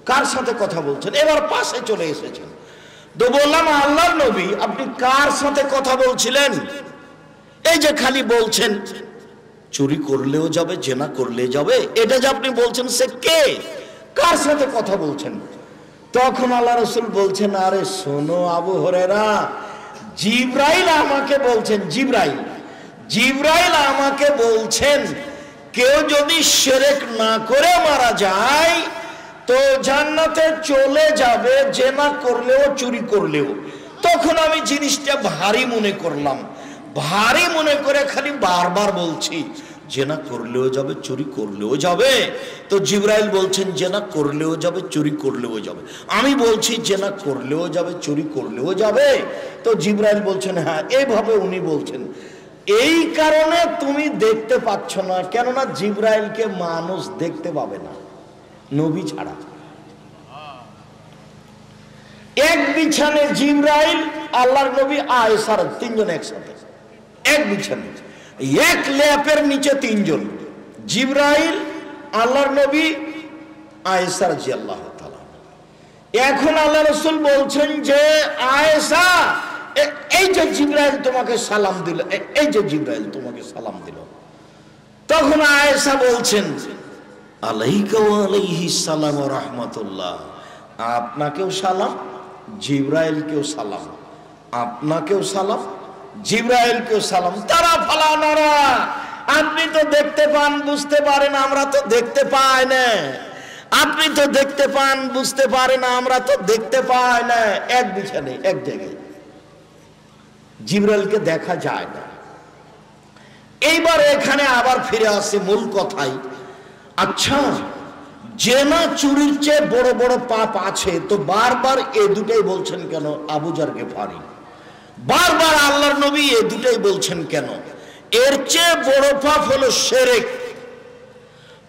কার সাথে কথা বলছেন? এবার পাশে চলে এসেছেন। তো বললাম, আল্লাহর নবী, আপনি কার সাথে কথা বলছিলেন? এই যে খালি বলছেন চুরি করলেও যাবে, জেনা করলে যাবে, এটা যে আপনি বলছেন, সে কে? কার সাথে কথা বলছেন? তখন আল্লাহ রাসূল বলছেন, আরে শোনো আবু হুরায়রা, জিবরাইল আমাকে বলছেন, জিবরাইল আমাকে বলছেন, কেউ যদি শিরক না করে মারা যায় তো জান্নাতে চলে যাবে, জেনা করলেও চুরি করলেও। তখন আমি জিনিসটা ভারী মনে করলাম, ভারী মনে করে খালি বারবার বলছি, জেনা করলেও যাবে, চুরি করলেও যাবে। তো জিবরাইল বলছেন, জেনা করলেও যাবে, চুরি করলেও যাবে। আমি বলছি, জেনা করলেও যাবে, চুরি করলেও যাবে। তো জিবরাইল বলছেন, হ্যাঁ, এইভাবে উনি বলছেন। এই কারণে তুমি দেখতে পাচ্ছ না, কেননা জিবরাইলকে মানুষ দেখতে পাবে না, নবী ছাড়া। এক বিছানে জিবরাইল, আল্লাহর নবী, আয়েশা, তিনজন একসাথে এক বিছানে, এক ল্যাপের নিচে তিনজন, জিবরাইল, আল্লাহর নবী, আয়েশা রাদিয়াল্লাহু তাআলা। এখন আল্লাহ রাসূল বলছেন যে, আয়েশা, এই যে জিবরাইল তোমাকে সালাম দিল, এই যে জিবরাইল তোমাকে সালাম দিল। তখন আয়েশা বলছেন, আলাইকা ওয়া আলাইহিস সালাম ওয়া রাহমাতুল্লাহ, আপনাকেও সালাম, জিবরাইলকেও সালাম, আপনাকেও সালাম, জিবরাইলকেও সালাম। তারা ফালানারা, আপনি তো দেখতে পান, বুঝতে পারেন, আমরা তো দেখতে পাই না। আপনি তো দেখতে পান, বুঝতে পারেন, আমরা তো দেখতে পাই না। এক বিছানে এক জায়গায় জিবরাইলকে দেখা যায় না। এইবার এখানে আবার ফিরে আসে মূল কথাই। আচ্ছা, জেনা চুরির চেয়ে বড় বড় পাপ আছে, তো বারবার এ দুটাই বলছেন কেন আবু যার গেফারি? বারবার আল্লাহর নবী এ দুটাই বলছেন কেন? এর চেয়ে বড় পাপ হলো শিরক।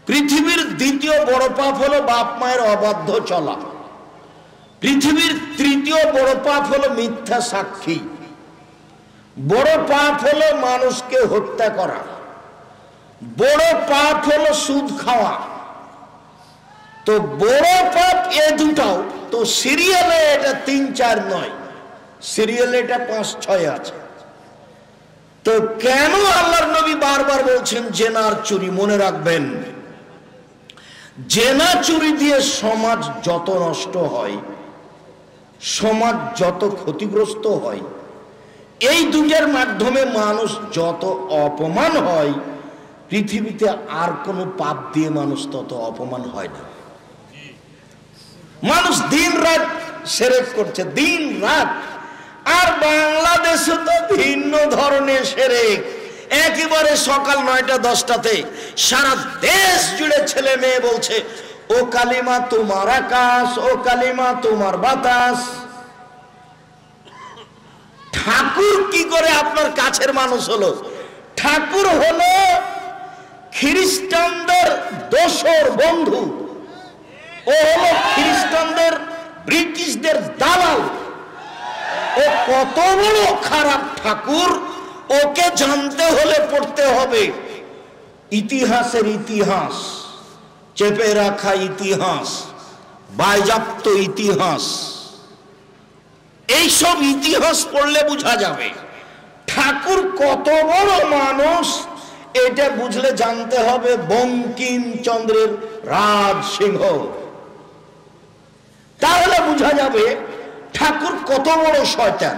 পৃথিবীর দ্বিতীয় বড় পাপ হলো বাপ মায়ের অবাধ্য চলা। পৃথিবীর তৃতীয় বড় পাপ হলো মিথ্যা সাক্ষী। বড় পাপ হলো মানুষকে হত্যা করা। বড় পাপ হলো সুদ খাওয়া। তো বড় পাপ এ দুটাও তো সিরিয়ালে এটা 3-4 নয়, সিরিয়ালে এটা 5-6 আছে। তো কেন আল্লাহর নবী বারবার বলছেন জেনার চুরি? মনে রাখবেন, জেনা চুরি দিয়ে সমাজ যত নষ্ট হয়, সমাজ যত ক্ষতিগ্রস্ত হয়, এই দুটার মাধ্যমে মানুষ যত অপমান হয়, পৃথিবীতে আর কোনো পাপ দিয়ে মানুষ তত অপমান হয় না। মানুষ দিন রাত শিরক করছে, দিন রাত। আর বাংলাদেশে তো ভিন্ন ধরনের শিরক। একেবারে সকাল 9টা-10টাতে সারা দেশ জুড়ে ছেলে মেয়ে বলছে ও কালিমা তোমার আকাশ, ও কালিমা তোমার বাতাস। ঠাকুর কি করে আপনার কাছের মানুষ হলো? ঠাকুর হলো খ্রিস্টানদের দোসর বন্ধু। ও হলো খ্রিস্টানদের, ব্রিটিশদের দালাল। ও কত বড় খারাপ ঠাকুর, ওকে জানতে হলে পড়তে হবে ইতিহাসের ইতিহাস, চেপে রাখা ইতিহাস, বাজেয়াপ্ত ইতিহাস। এইসব ইতিহাস পড়লে বোঝা যাবে ঠাকুর কত বড় মানুষ। এটা বুঝলে জানতে হবে বঙ্কিমচন্দ্রের রাজ সিংহ। তাহলে বোঝা যাবে ঠাকুর কত বড় শয়তান।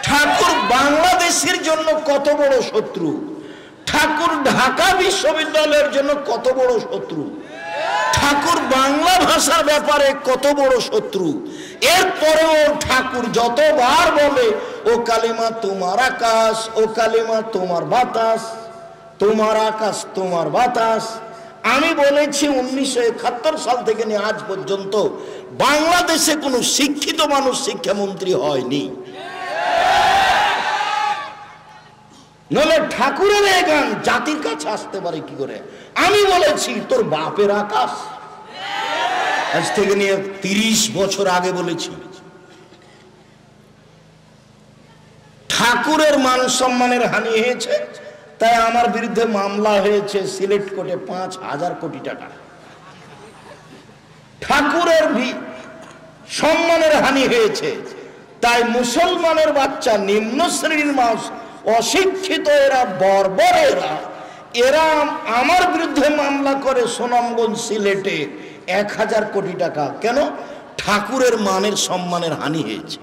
ঠাকুর বাংলাদেশের জন্য কত বড় শত্রু। ঠাকুর ঢাকা বিশ্ববিদ্যালয়ের জন্য কত বড় শত্রু। ঠাকুর বাংলা ভাষার ব্যাপারে কত বড় শত্রু। এরপরেও ঠাকুর যতবার বলে ও কালিমা তোমার আকাশ, ও কালিমা তোমার বাতাস, তোমার আকাশ তোমার বাতাস। আমি বলেছি 1971 সাল থেকে নিয়ে আজ পর্যন্ত বাংলাদেশে কোনো শিক্ষিত মানুষ শিক্ষামন্ত্রী হয়নি। নলে ঠাকুরের এই গান জাতির কাছে আসতে পারে কি করে? আমি বলেছি তোর বাপের আকাশ, আজ থেকে নিয়ে 30 বছর আগে বলেছি। ঠাকুরের মান সম্মানের হানি হয়েছে, তাই আমার বিরুদ্ধে মামলা হয়েছে সিলেট কোর্টে 5,000 কোটি টাকা। ঠাকুরের সম্মানের হানি হয়েছে, তাই মুসলমানের বাচ্চা, নিম্ন শ্রেণীর মানুষ, অশিক্ষিত এরা, বর্বর এরা আমার বিরুদ্ধে মামলা করে সুনামগঞ্জ সিলেটে 1,000 কোটি টাকা। কেন? ঠাকুরের মানের সম্মানের হানি হয়েছে।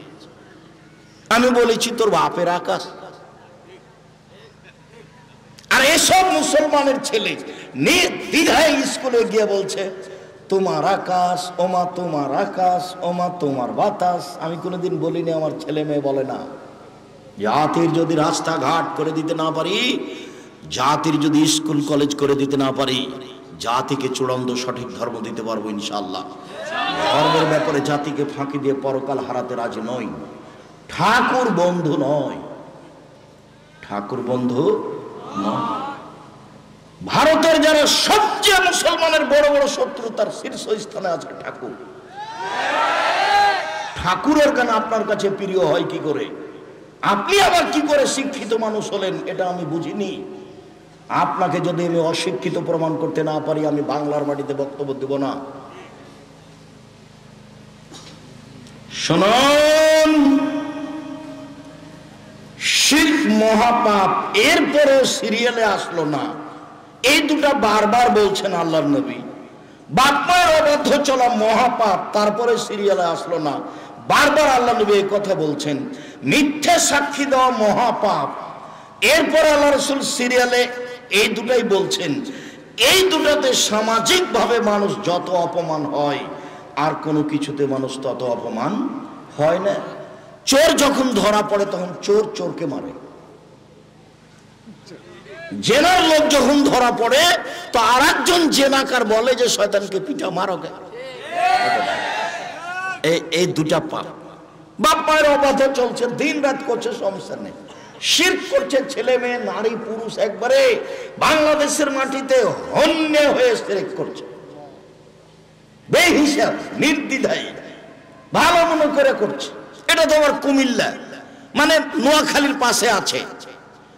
আমি বলেছি তোর বাপের আকাশ। আর এসব মুসলমানের ছেলে নির্দ্বিধায় স্কুলে গিয়ে বলছে তোমার আকাশ, ওমা তোমার আকাশ, ওমা তোমার বাতাস। আমি কোনোদিন বলিনি, আমার ছেলে মেয়ে বলে না। জাতির যদি রাস্তাঘাট করে দিতে না পারি, জাতির যদি স্কুল কলেজ করে দিতে না পারি, জাতিকে চূড়ান্ত সঠিক ধর্ম দিতে পারবো ইনশাআল্লাহ। ধর্মের ব্যাপারে জাতিকে ফাঁকি দিয়ে পরকাল হারাতে রাজি নই। ঠাকুর বন্ধু নয়, ঠাকুর বন্ধু নয়। ভারতের যারা সবচেয়ে মুসলমানের বড় বড় শত্রু, তার শীর্ষস্থানে আছে ঠাকুর। ঠাকুরের গান আপনার কাছে প্রিয় হয় কি করে? আপনি আবার কি করে শিক্ষিত মানুষ হলেন এটা আমি বুঝিনি। আপনাকে যদি আমি অশিক্ষিত প্রমাণ করতে না পারি, আমি বাংলার মাটিতে বক্তব্য দেব না। শুনুন, শিরক মহাপাপ, এরপরেও সিরিয়ালে আসলো না। এই দুটা বারবার বলছেন আল্লাহর নবী। বাপ মায়ের অবাধ্য চলা মহাপাপ, তারপরে সিরিয়ালে আসলো না। বারবার আল্লাহ নবী এই কথা বলছেন। মিথ্যে সাক্ষী দেওয়া মহাপাপ, এরপর আল্লাহ রাসূল সিরিয়ালে এই দুটাই বলছেন, এই দুটাতে সামাজিকভাবে মানুষ যত অপমান হয় আর কোনো কিছুতে মানুষ তত অপমান হয় না। চোর যখন ধরা পড়ে তখন চোর চোরকে মারে, জেনার লোক যখন ধরা পড়ে তো আর একজন জেনাকার বলে যে শয়তানকে পিটা মারো। এই দুটা পাপ। বাপ মায়ের অবাধে চলছে, দিন রাত করছে, সমস্যা নেই। শিরক করছে ছেলে মেয়ে নারী পুরুষ, একবারে বাংলাদেশের মাটিতে হন্যে হয়ে শিরক করছে, বেহিসাব নির্দ্বিধায় ভালো মনে করে করছে। এটা তো আবার কুমিল্লা মানে নোয়াখালীর পাশে আছে,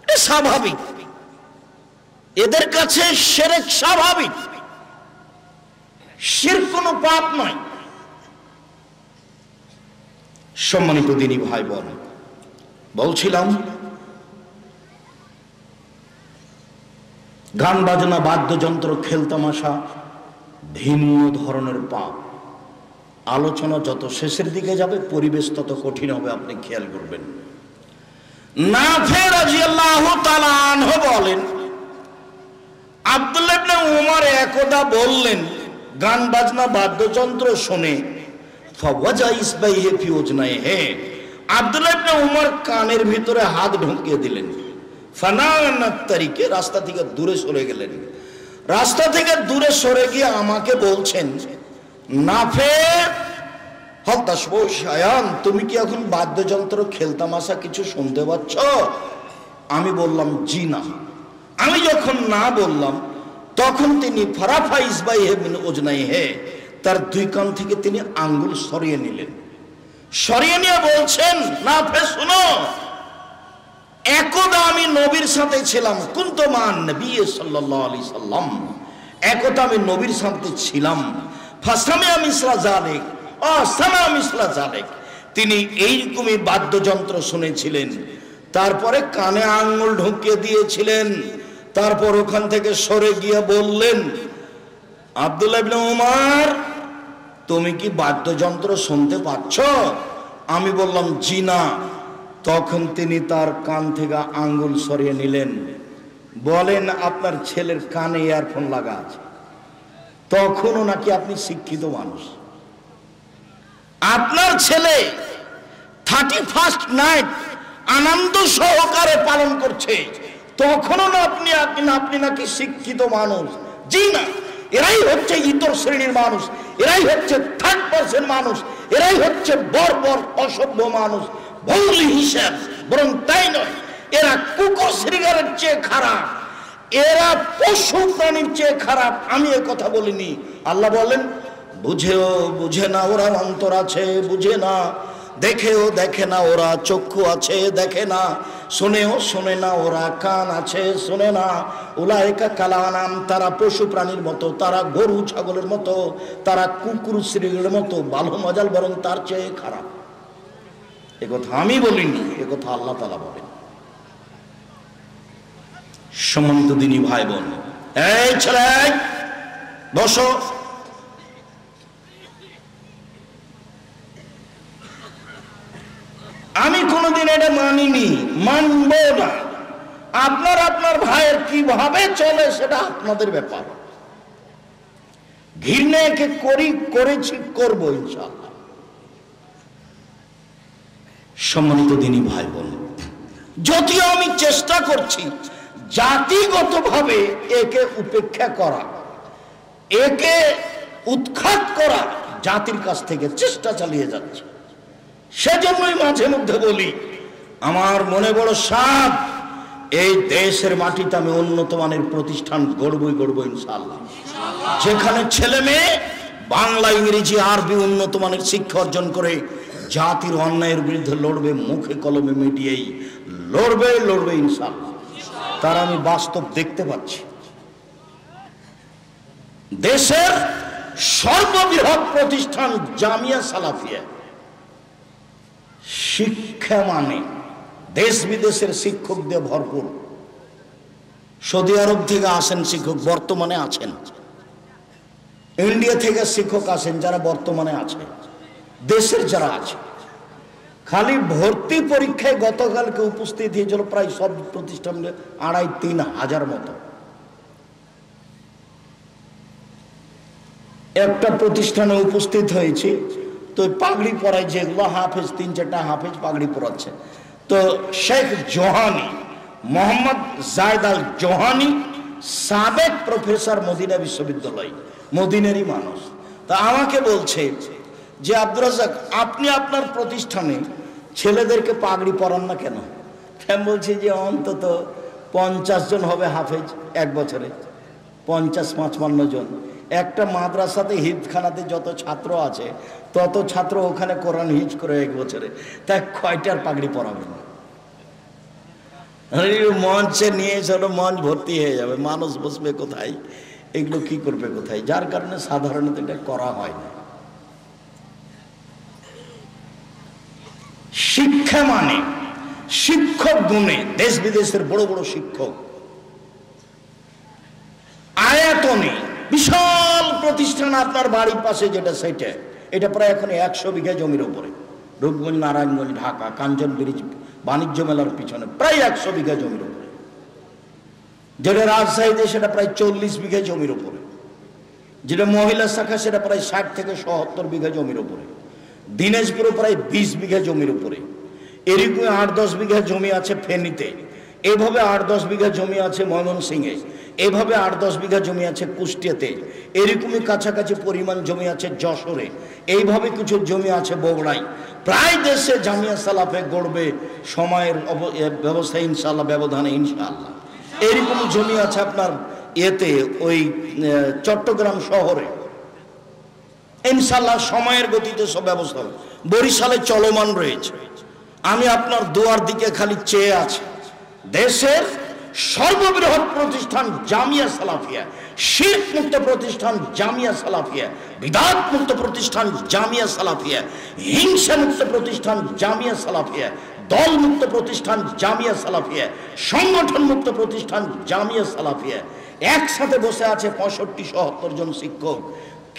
এটা স্বাভাবিক। এদের কাছে শিরক স্বাভাবিক, শিরক কোনো পাপ নয়। সম্মানিত দিনী ভাই বোন, বলছিলাম গান বাজনা বাদ্যযন্ত্র খেলতামাশা ভিন্ন ধরনের পাপ। আলোচনা যত শেষের দিকে যাবে পরিবেশ তত কঠিন হবে, আপনি খেয়াল করবেন। নাফে রাদিয়াল্লাহু তাআলা আনহু বলেন, আব্দুল্লাহ ইবনে উমর একদা বললেন, গান বাজনা বাদ্যযন্ত্র শুনে ফাওয়াজা ইসবাইহি ফি উজনাইহি, আব্দুল্লাহ ইবনে উমর কানের ভিতরে হাত ঢুকিয়ে দিলেন। ফানানাত তারিকে, রাস্তা থেকে দূরে সরে গেলেন। রাস্তা থেকে দূরে সরে গিয়ে আমাকে বলছেন, নাফে হল তাসবু শায়ান, তুমি কি এখন বাদ্যযন্ত্র খেলতামাশা কিছু শুনতে পাচ্ছ? আমি বললাম জি না। আমি যখন না বললাম তখন তিনি ফারাফা ইসবাইহি মিন উজনাইহি, তার দুই কান থেকে তিনি আঙ্গুল সরিয়ে নিলেন। সরিয়ে নিয়ে বলছেন, নাফে শুনো, একদা আমি নবীর সাথে ছিলাম, কুনতু মান নবী সাল্লাল্লাহু আলাইহি সাল্লাম, একদা আমি নবীর সাথে ছিলাম। ফাসামিআ মিসলা যালিক ও সামিআ মিসলা যালিক, তিনি এইরকমই বাদ্যযন্ত্র শুনেছিলেন, তারপরে কানে আঙ্গুল ঢুকিয়ে দিয়েছিলেন। তারপর ওখান থেকে সরে গিয়ে বললেন, আব্দুল্লাহ ইবনে উমর, তুমি কি বাদ্যযন্ত্র শুনতে পাচ্ছ? আমি বললাম জি না। তখন তিনি তার কান থেকে আঙ্গুল সরিয়ে নিলেন। বলেন, আপনার ছেলের কানে ইয়ারফোন লাগা আছে, তখনও নাকি আপনি শিক্ষিত মানুষ। আপনার ছেলে 31st নাইট আনন্দ সহকারে পালন করছে, তখনও না আপনি নাকি শিক্ষিত মানুষ। জি না, এরাই হচ্ছে ইতর শ্রেণীর মানুষ, এরাই হচ্ছে 3rd মানুষ, এরাই হচ্ছে বর্বর অসভ্য মানুষ। ভুল হিসাব, বরং তাই নয়, এরা কুকুর শৃগালের চেয়ে খারাপ, এরা পশু প্রাণীর চেয়ে খারাপ। আমি এ কথা বলিনি। আল্লাহ বলেন, বুঝেও বুঝে না ওরা অন্তর আছে, বুঝে না, দেখেও দেখে না ওরা চক্ষু আছে, দেখে না, শুনেও শোনে না ওরা কান আছে, শোনে না। উলাইকা কালানাম, তারা পশু প্রাণীর মতো, তারা গরু ছাগলের মতো, তারা কুকুর শৃগালের মতো, ভালো মজাল, বরং তার চেয়ে খারাপ। এ কথা আমি বলিনি, এ কথা আল্লাহ তাআলা বলেন। সম্মানিত দিনী ভাই বোন, এই ছেলে বসো। আমি কোনোদিন এটা মানিনি, মানব না। আপনার ভাইয়ের কিভাবে চলে সেটা আপনাদের ব্যাপার। ঘৃণা একে করেছি, করব ইনশাআল্লাহ। সম্মানিত দিনী ভাই বোন, যদিও আমি চেষ্টা করছি জাতিগতভাবে একে উপেক্ষা করা, একে উৎখাত করা, জাতির কাছ থেকে চেষ্টা চালিয়ে যাচ্ছে। সেজন্যই মাঝে মধ্যে বলি, আমার মনে বড় সাধ, এই দেশের মাটিতে আমি উন্নত মানের প্রতিষ্ঠান গড়বই ইনশাআল্লাহ, যেখানে ছেলে মেয়ে বাংলা, ইংরেজি, আরবি উন্নত মানের শিক্ষা অর্জন করে জাতির অন্যায়ের বিরুদ্ধে লড়বে, মুখে কলমে মিডিয়েই লড়বে ইনশাআল্লাহ। তার আমি বাস্তব দেখতে পাচ্ছি। দেশের সর্ববৃহৎ প্রতিষ্ঠান জামিয়া সালাফিয়া, শিক্ষা মানে দেশ বিদেশের শিক্ষক দিয়ে ভরপুর। সৌদি আরব থেকে আসেন শিক্ষক, বর্তমানে আছেন। ইন্ডিয়া থেকে শিক্ষক আসেন, যারা বর্তমানে আছে, দেশের যারা আছে। খালি ভর্তি পরীক্ষায় গতকালকে উপস্থিত হয়েছিল প্রায় সব প্রতিষ্ঠান 2,5-3 হাজার মতো। একটা প্রতিষ্ঠানে উপস্থিত হয়েছি, তো পাগড়ি পরায় যেগুলো হাফেজ, 3-4টা হাফেজ পাগড়ি পরাচ্ছে। তো শেখ জোহানি, মোহাম্মদ জায়দ আল জোহানি, সাবেক প্রফেসর মদিনা বিশ্ববিদ্যালয়, মদিনারই মানুষ। তা আমাকে বলছে যে আব্দুর রাজ্জাক, আপনি আপনার প্রতিষ্ঠানে ছেলেদেরকে পাগড়ি পরান না কেন? আমি বলছি যে অন্তত 50 জন হবে হাফেজ এক বছরে, 50-55 জন। একটা মাদ্রাসাতে হিফখানাতে যত ছাত্র আছে তত ছাত্র ওখানে কোরআন হিফজ করে এক বছরে, তাই কয়টার পাগড়ি পরাবেন? মঞ্চে নিয়ে চলো, মঞ্চ ভর্তি হয়ে যাবে, মানুষ বসবে কোথায়, এগুলো কি করবে কোথায়? যার কারণে সাধারণত এটা করা হয় না। শিক্ষা মানে শিক্ষক গুণে দেশ বিদেশের বড় বড় শিক্ষক, আয়তনে বিশাল প্রতিষ্ঠান। আপনার বাড়ির পাশে যেটা, সেটা এটা প্রায় এখন 100 বিঘা জমির উপরে, রূপগঞ্জ, নারায়ণগঞ্জ, ঢাকা, কাঞ্চন ব্রিজ, বাণিজ্য মেলার পিছনে প্রায় 100 বিঘা জমির উপরে। যেটা রাজশাহীতে সেটা প্রায় 40 বিঘা জমির উপরে। যেটা মহিলা শাখা সেটা প্রায় 60 থেকে 70 বিঘা জমির উপরে। দিনাজপুরে প্রায় 20 বিঘা জমির উপরে। এরকম 8-10 বিঘা জমি আছে ফেনীতে, এভাবে 8-10 বিঘা জমি আছে ময়মনসিংহে, এভাবে 8-10 বিঘা জমি আছে কুষ্টিয়াতে, এরকমই কাছাকাছি পরিমাণ জমি আছে যশোরে, এইভাবে কিছু জমি আছে বগুড়ায়। প্রায় দেশে জামিয়া সালাফে গড়বে সময়ের ব্যবস্থা ইনশাআল্লাহ, ব্যবধানে ইনশাআল্লাহ। এরকম জমি আছে আপনার এতে ওই চট্টগ্রাম শহরে, ইনশাআল্লাহ সময়ের গতিতে সব ব্যবস্থা হবে। বরিশালে চলমান রয়েছে। আমি আপনার দুয়ার দিকে খালি চেয়ে আছি। দেশের সর্ববৃহৎ প্রতিষ্ঠান জামিয়া সালাফিয়া, শিরক মুক্ত প্রতিষ্ঠান জামিয়া সালাফিয়া, বিদআত মুক্ত প্রতিষ্ঠান জামিয়া সালাফিয়া, হিংসা মুক্ত প্রতিষ্ঠান জামিয়া সালাফিয়া, দল মুক্ত প্রতিষ্ঠান জামিয়া সালাফিয়া, সংগঠন মুক্ত প্রতিষ্ঠান জামিয়া সালাফিয়া। একসাথে বসে আছে 65-70 জন শিক্ষক।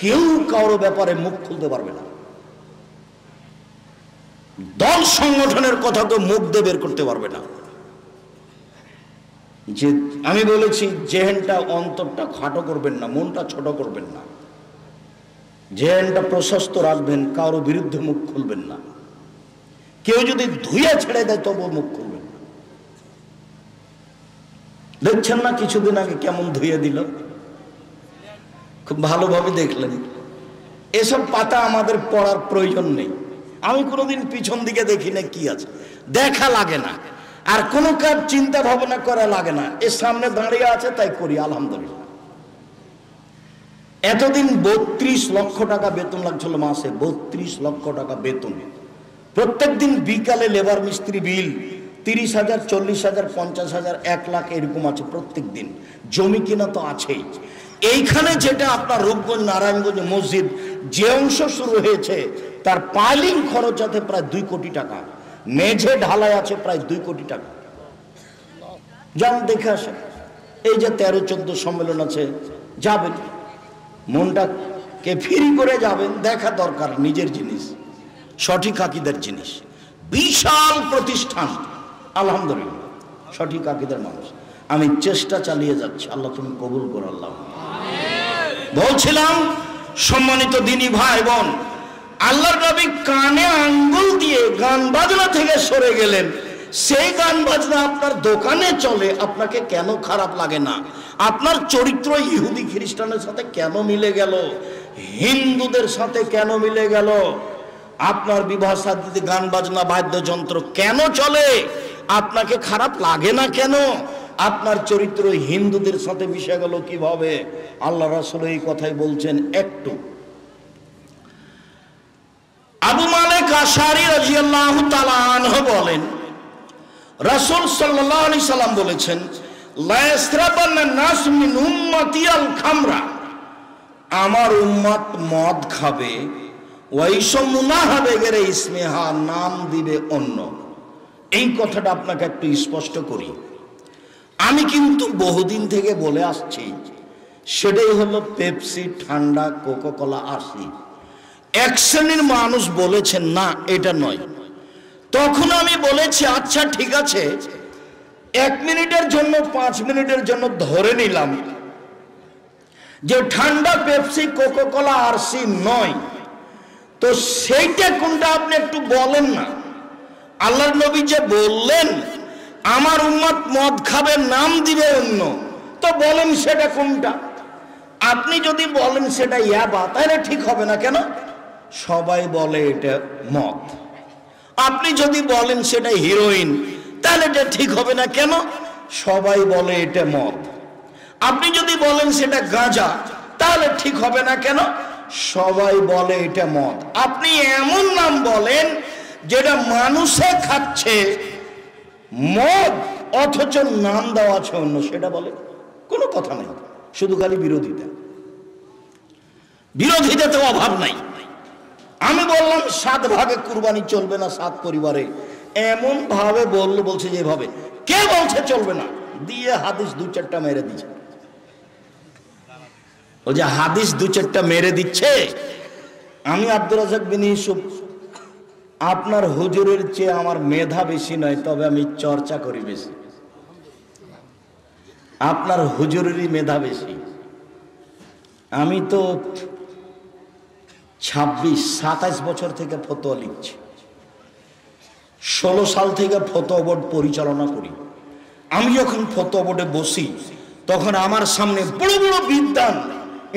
কেউ কারো ব্যাপারে মুখ খুলতে পারবে না। দল সংগঠনের কথা কেউ মুখ দিয়ে বের করতে পারবে না। যে আমি বলেছি, জেহেনটা, অন্তরটা খাটো করবেন না, মনটা ছোট করবেন না, জেহেনটা প্রশস্ত রাখবেন, কারো বিরুদ্ধে মুখ খুলবেন না। কেউ যদি ধুয়ে ছেড়ে দেয় তবুও মুখ খুলবেন না। দেখছেন না কিছুদিন আগে কেমন ধুয়ে দিল, খুব ভালোভাবে দেখলেন। এসব পাতা আমাদের পড়ার প্রয়োজন নেই। আমি কোনোদিন পিছন দিকে দেখি না কি আছে, দেখা লাগে না। আর কোনো কাজ চিন্তা ভাবনা করা লাগে না, এর সামনে দাঁড়িয়ে আছে তাই করি, আলহামদুলিল্লাহ। এতদিন 32 লক্ষ টাকা বেতন লাগছিল মাসে, 32 লক্ষ টাকা বেতন। প্রত্যেক দিন বিকালে লেবার মিস্ত্রি বিল 30,000, 40,000, 50,000, 1 লাখ এরকম আছে প্রত্যেক দিন। জমি কিনা তো আছেই। এইখানে যেটা আপনার রূপগঞ্জ, নারায়ণগঞ্জ মসজিদ যে অংশ শুরু হয়েছে তার পাইলিং খরচ আছে প্রায় 2 কোটি টাকা, মেঝে ঢালাই আছে প্রায় 2 কোটি টাকা। যান দেখে আসেন। এই যে 13-14 সম্মেলন আছে, যাবেন, মনটাকে ফ্রি করে যাবেন। দেখা দরকার নিজের জিনিস, সঠিক আকীদার জিনিস। বিশাল প্রতিষ্ঠান, আলহামদুলিল্লাহ, সঠিক আকীদার মানুষ। আমি চেষ্টা চালিয়ে যাচ্ছি, আল্লাহ তুমি কবুল করো। আল্লাহ। বলছিলাম সম্মানিত দিনী ভাই বোন, আল্লাহর নবী কানে আঙ্গুল দিয়ে গান বাজনা থেকে সরে গেলেন। সেই গান বাজনা আপনার দোকানে চলে, আপনাকে কেন খারাপ লাগে না? আপনার চরিত্র ইহুদি খ্রিস্টানের সাথে কেন মিলে গেল? হিন্দুদের সাথে কেন মিলে গেল? আপনার বিবাহ শাদীতে গান বাজনা বাদ্যযন্ত্র কেন চলে? আপনাকে খারাপ লাগে না কেন? আপনার চরিত্র হিন্দুদের সাথে মিশে গেল কিভাবে? আল্লাহ রাসূল এই কথাই বলছেন। একটু আবু মালিক আশআরী রাদিয়াল্লাহু তাআলা আনহু বলেন, রাসূল সাল্লাল্লাহু আলাইহি সাল্লাম বলেছেন, লা ইয়াসরাবান্না নাস মিন উম্মতি আল খামরা, আমার উম্মত মদ খাবে, ওয়াইসমুনা হবে গেরে ইসমিহা, নাম দিবে অন্য। এই কথাটা আপনাকে একটু স্পষ্ট করি। আমি কিন্তু বহুদিন থেকে বলে আসছি, সেটাই হলো পেপসি, ঠান্ডা, কোকা কোলা আসি। এক শ্রেণীর মানুষ বলেছেন না এটা নয়, তখন আমি বলেছি আচ্ছা ঠিক আছে, 1 মিনিটের জন্য 5 মিনিটের জন্য ধরে নিলাম যে ঠান্ডা পেপসি কোকাকোলা আরসি নয়, তো সেইটা কোনটা আপনি একটু বলেন না। আল্লাহর নবী যে বললেন আমার উম্মত মদ খাবে নাম দিবে অন্য, তো বলেন সেটা কোনটা। আপনি যদি বলেন সেটা ইয়াবা, তাহলে ঠিক হবে না। কেন? সবাই বলে এটা মদ। আপনি যদি বলেন সেটা হিরোইন, তাহলে এটা ঠিক হবে না। কেন? সবাই বলে এটা মদ। আপনি যদি বলেন সেটা গাঁজা, তাহলে ঠিক হবে না। কেন? সবাই বলে এটা মদ। আপনি এমন নাম বলেন যেটা মানুষে খাচ্ছে মদ, অথচ নাম দেওয়া আছে অন্য, সেটা বলে কোনো কথা নেই, শুধু খালি বিরোধিতা। বিরোধিতাতে অভাব নাই। আমি বললাম 7 ভাগে কুরবানি চলবে না 7 পরিবারে, এমন ভাবে বলছে যেভাবে কে বলছে চলবে না, দিয়ে হাদিস 2-4টা মেরে দিচ্ছে। ও যে হাদিস 2-4টা মেরে দিচ্ছে, আমি আব্দুর রাজ্জাক বিন ইউসুফ, আপনার হুজুরের চেয়ে আমার মেধা বেশি নয়, তবে আমি চর্চা করি বেশি। আপনার হুজুরেরই মেধা বেশি। আমি তো 26-27 বছর থেকে ফতোয়া লিখছি, 16 সাল থেকে ফতোয়া বোর্ড পরিচালনা করি। আমি যখন ফতোয়া বোর্ডে বসি তখন আমার সামনে বড় বড় বিদ্বান,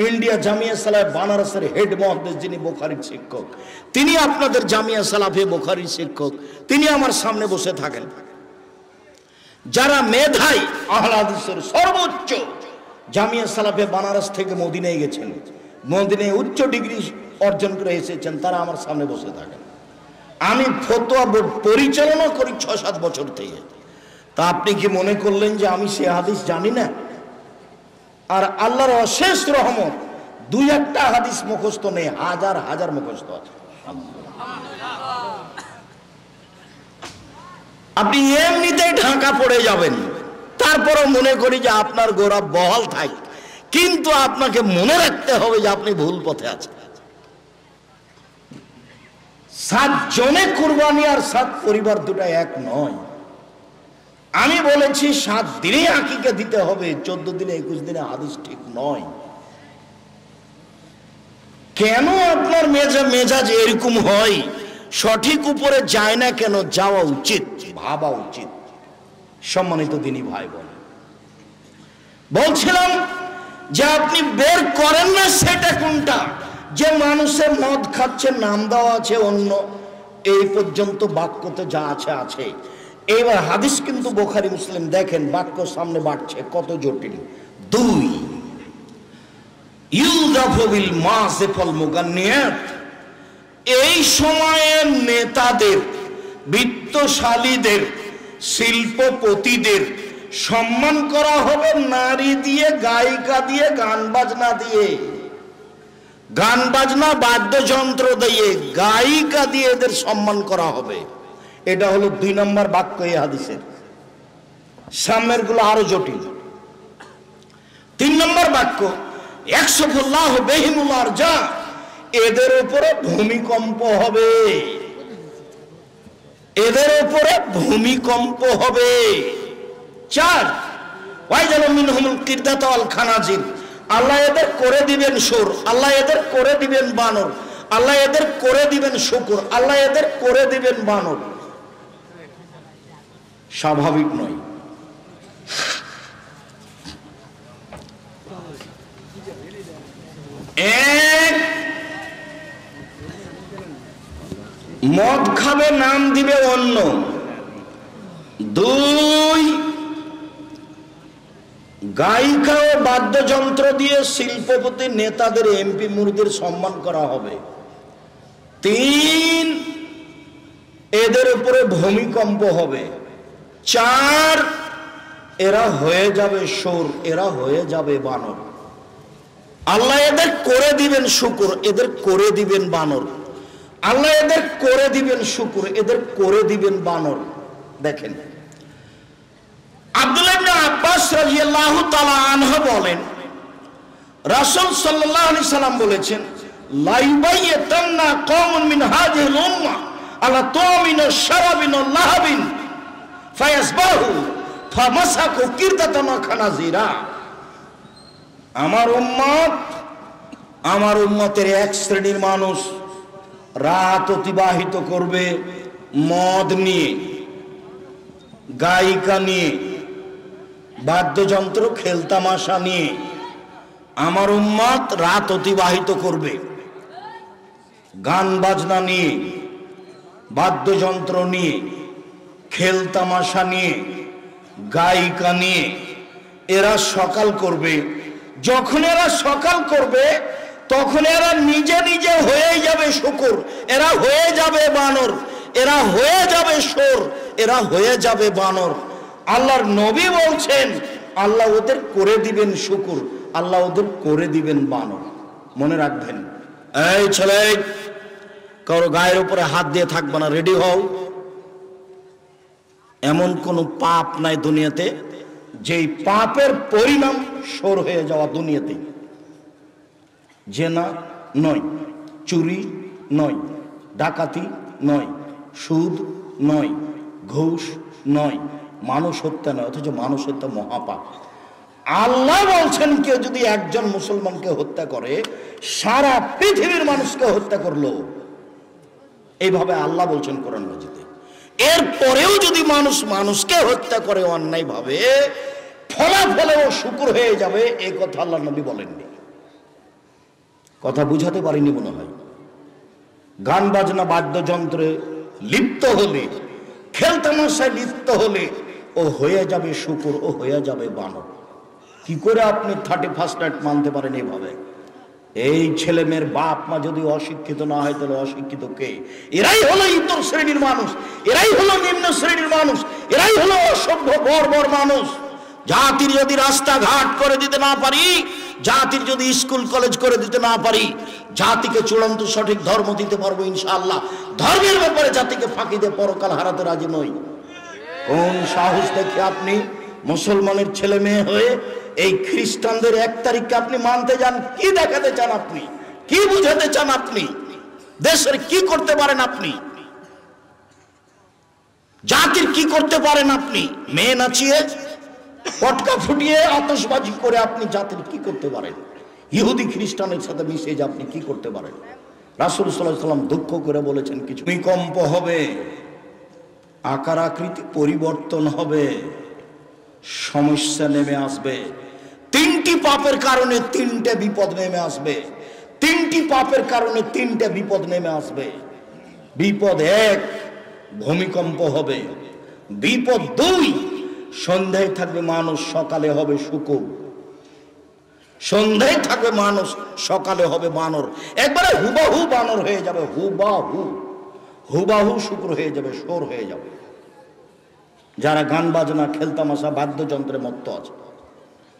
ইন্ডিয়া জামিয়া সালাফ বানারসের হেড মুহাদ্দিস যিনি বুখারীর শিক্ষক, তিনি আপনাদের জামিয়া সালাফে বুখারীর শিক্ষক, তিনি আমার সামনে বসে থাকেন। যারা মেধাই আহলে হাদিসের সর্বোচ্চ, জামিয়া সালাফে বানারস থেকে মদিনায় গেছেন, মদিনায় উচ্চ ডিগ্রি অর্জন করে এসেছেন, তারা আমার সামনে বসে থাকেন। আমি ফতোয়া বোর্ড পরিচালনা করি 6-7 বছর থেকে। তা আপনি কি মনে করলেন যে আমি সে হাদিস জানি না? আর আল্লাহর অশেষ রহমত, 2-1টা হাদিস মুখস্থ নেই, হাজার হাজার মুখস্থ আছে। আপনি এমনিতেই ঢাকা পড়ে যাবেন, তারপরও মনে করি যে আপনার গোড়া বহাল থাকে, কিন্তু আপনাকে মনে রাখতে হবে যে আপনি ভুল পথে আছেন। 7 জনে কুরবানি আর 7 পরিবার দুটা এক নয়। আমি বলেছি 7 দিনে আকিকা দিতে হবে, 14 দিনে 21 দিনে হাদিস ঠিক নয়। কেন আপনার মেজাজ এরকম হয়? সঠিক উপরে যায় না কেন? যাওয়া উচিত, ভাবা উচিত। সম্মানিত দিনী ভাই বোন, বলছিলাম যে আপনি বের করেন না সেটা কোনটা, যে মানুষের মদ খাচ্ছে নাম দেওয়া আছে অন্য, এই পর্যন্ত বাক্যতে যা আছে আছে। এবার হাদিস কিন্তু বুখারী মুসলিম, দেখেন বাক্য সামনে বাড়ছে, কত জটিল। 2 ইউযাফু বিল মাসিফাল মুগান্নিয়াত, এই সময়ের নেতাদের, বিত্তশালীদের, শিল্পপতিদের সম্মান করা হবে নারী দিয়ে, গায়িকা দিয়ে, গান বাজনা দিয়ে, গান বাজনা বাদ্যযন্ত্র দিয়ে, গায়িকা দিয়ে এদের সম্মান করা হবে। এটা হলো 2 নম্বর বাক্য এই হাদিসের। সামনের গুলো আরো জটিল। 3 নম্বর বাক্য, ইয়াকশিফুল্লাহু বিহিমুল আরজা, এদের উপরে ভূমিকম্প হবে, এদের উপরে ভূমিকম্প হবে। 4 ওয়াইজালু মিনহুমুল কিরদাতা ওয়াল খানাজির, আল্লাহ এদের করে দিবেন সুর, আল্লাহ এদের করে দিবেন বানর, আল্লাহ এদের করে দিবেন শুকর, আল্লাহ এদের করে দিবেন বানর। স্বাভাবিক নয়। এক, মদ খাবে নাম দিবে অন্য। 2 গায়িকা ও বাদ্যযন্ত্র দিয়ে শিল্পপতি নেতাদের, এমপি মুরদের সম্মান করা হবে। 3 এদের উপরে ভূমিকম্প হবে। 4 এরা হয়ে যাবে সুর, এরা হয়ে যাবে বানর। আল্লাহ এদের করে দিবেন শুকর, এদের করে দিবেন বানর। আল্লাহ এদের করে দিবেন শুকর, এদের করে দিবেন বানর। দেখেন আব্দুল্লাহ ইবনে আব্বাস রাদিয়াল্লাহু তাআলা আনহু বলেন, রাসূল সাল্লাল্লাহু আলাইহি সাল্লাম বলেছেন, লা ইউবাইয়াতান্না কওমুন মিন হাযিহিল উম্মাহ আলা তুমিনু শারাবিন লাহাবিন ফায়াসবাহু ফামাসাকু কিরদাতান খানাজিরা। আমার উম্মতের এক শ্রেণীর মানুষ রাত অতিবাহিত করবে মদ নিয়ে, গায়িকা নিয়ে, বাদ্যযন্ত্র খেলতামাশা নিয়ে। আমার উম্মত রাত অতিবাহিত করবে গান বাজনা নিয়ে, বাদ্যযন্ত্র নিয়ে, খেলতামাশা নিয়ে, গায়িকা নিয়ে। এরা সকাল করবে। যখন এরা সকাল করবে তখন এরা নিজে নিজে হয়ে যাবে শূকর, এরা হয়ে যাবে বানর, এরা হয়ে যাবে শোর, এরা হয়ে যাবে বানর। আল্লাহর নবী বলছেন আল্লাহ ওদের করে দিবেন শূকর, আল্লাহ ওদের করে দিবেন বানর। মনে রাখবেন, এই ছেলে কারো গায়ের উপরে হাত দিয়ে থাকবে না, রেডি হও। এমন কোন পাপ নাই দুনিয়াতে যেই পাপের পরিণাম শোর হয়ে যাওয়া দুনিয়াতে। জেনা নয়, চুরি নয়, ডাকাতি নয়, সুদ নয়, ঘুষ নয়, মানুষ হত্যা নয়, অথচ মানুষ হত্যা মহাপাপ। আল্লাহ বলছেন কেউ যদি একজন মুসলমানকে হত্যা করে সারা পৃথিবীর মানুষকে হত্যা করলো, এইভাবে আল্লাহ বলছেন কোরআন মাজিদে। এরপরেও যদি মানুষ মানুষকে হত্যা করে অন্যায় ভাবে, ফলাফলেও শুকর হয়ে যাবে, এই কথা আল্লাহ নবী বলেননি। কথা বুঝাতে পারিনি মনে হয়। গান বাজনা বাদ্যযন্ত্রে লিপ্ত হলে, খেলতামাশায় লিপ্ত হলে ও হয়ে যাবে শুকর, ও হয়ে যাবে বানর। কি করে আপনি 31st নাইট মানতে পারেন এইভাবে? এই ছেলে মেয়ের বাপ মা যদি অশিক্ষিত না হয় তাহলে অশিক্ষিত কে? এরাই হলো ইতর শ্রেণীর মানুষ, এরাই হলো নিম্ন শ্রেণীর মানুষ, এরাই হলো অসভ্য বর্বর মানুষ। জাতির যদি রাস্তাঘাট করে দিতে না পারি, জাতির যদি স্কুল কলেজ করে দিতে না পারি, জাতিকে চূড়ান্ত সঠিক ধর্ম দিতে পারবো ইনশাআল্লাহ। ধর্মের ব্যাপারে জাতিকে ফাঁকি দিয়ে পরকাল হারাতে রাজি নই। কোন সাহস দেখে আপনি মুসলমানের ছেলে মেয়ে হয়ে এই খ্রিস্টানদের 1 তারিখকে আপনি মানতে যান? কি দেখাতে চান আপনি? কি বুঝাতে চান আপনি? দেশের কি করতে পারেন আপনি? জাতির কি করতে পারেন আপনি? মেয়ে নাচিয়ে, পটকা ফুটিয়ে, আতশবাজি করে আপনি জাতির কি করতে পারেন? ইহুদি খ্রিস্টানের সাথে মিশে যে আপনি কি করতে পারেন? রাসূল সাল্লাল্লাহু আলাইহি সাল্লাম দুঃখ করে বলেছেন কিছু ভূমিকম্প হবে, আকার আকৃতি পরিবর্তন হবে, সমস্যা নেমে আসবে। 3টি পাপের কারণে 3টে বিপদ নেমে আসবে। 3টি পাপের কারণে 3টে বিপদ নেমে আসবে। বিপদ 1, ভূমিকম্প হবে। বিপদ 2, সন্ধ্যায় থাকবে মানুষ, সকালে হবে শুকর। সন্ধ্যায় থাকবে মানুষ, সকালে হবে বানর। একবারে হুবাহু বানর হয়ে যাবে, হুবাহু শুকর হয়ে যাবে, শোর হয়ে যাবে। যারা গান বাজনা খেলতামাশা বাদ্যযন্ত্রে মত্ত আছে,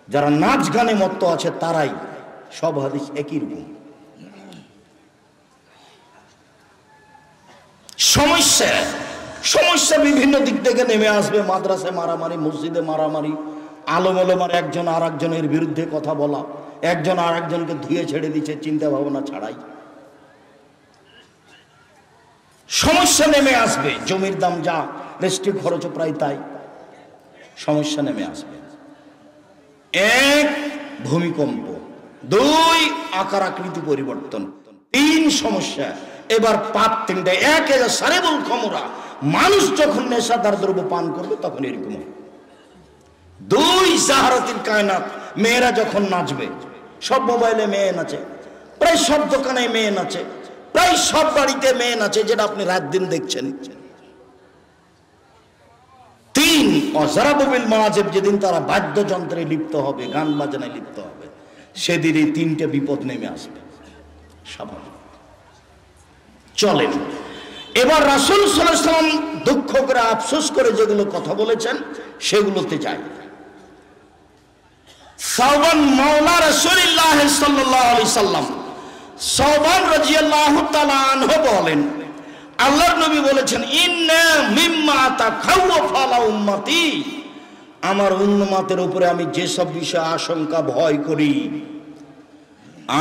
যারা নাচ গানে মত্ত আছে, তারাই। সব হাদিস একই রকম। সমস্যা বিভিন্ন দিক থেকে নেমে আসবে। মাদ্রাসায় মারামারি, মসজিদে মারামারি, আলম ওলামার একজন আর একজনের বিরুদ্ধে কথা বলা, একজন আর একজনকে ধুয়ে ছেড়ে দিচ্ছে চিন্তা ভাবনা ছাড়াই। সমস্যা নেমে আসবে। জমির দাম যা, রেস্ট্রিক খরচ প্রায় তাই। সমস্যা নেমে আসবে। 1, ভূমিকম্প। 2, আকার আকৃতি পরিবর্তন। 3, সমস্যা। এবার পাপ 3টে। 1, সারেবুল খমরা, মানুষ যখন নেশাদার দ্রব্য পান করবে তখন এরকম। 2, জাহারাতিল কায়নাত, মেয়েরা যখন নাচবে। সব মোবাইলে মেয়ে নাচে, প্রায় সব দোকানে মেয়ে নাচে, প্রায় সব বাড়িতে মেয়ে নাচে, যেটা আপনি রাত দিন দেখছেন। 3, অজারাবুল মাজিব, যেদিন তারা বাদ্যযন্ত্রে লিপ্ত হবে, গান বাজনায় লিপ্ত হবে, সেদিন এই 3টে বিপদ নেমে আসবে। স্বাভাবিক। চলেন এবার রাসূল সাল্লাল্লাহু আলাইহি ওয়াসাল্লাম দুঃখ করে আফসোস করে যেগুলো কথা বলেছেন সেগুলোতে যাই। সাওবান মাওলা রাসূলুল্লাহ সাল্লাল্লাহু আলাইহি সাল্লাম, সাওবান রাদিয়াল্লাহু তাআলা আনহু বলেন, আল্লাহর নবী বলেছেন, ইন্না মিম্মা তাখাওয়াফা লা উম্মতি, আমার উম্মতের উপরে আমি যেসব বিষয়ে আশঙ্কা ভয় করি,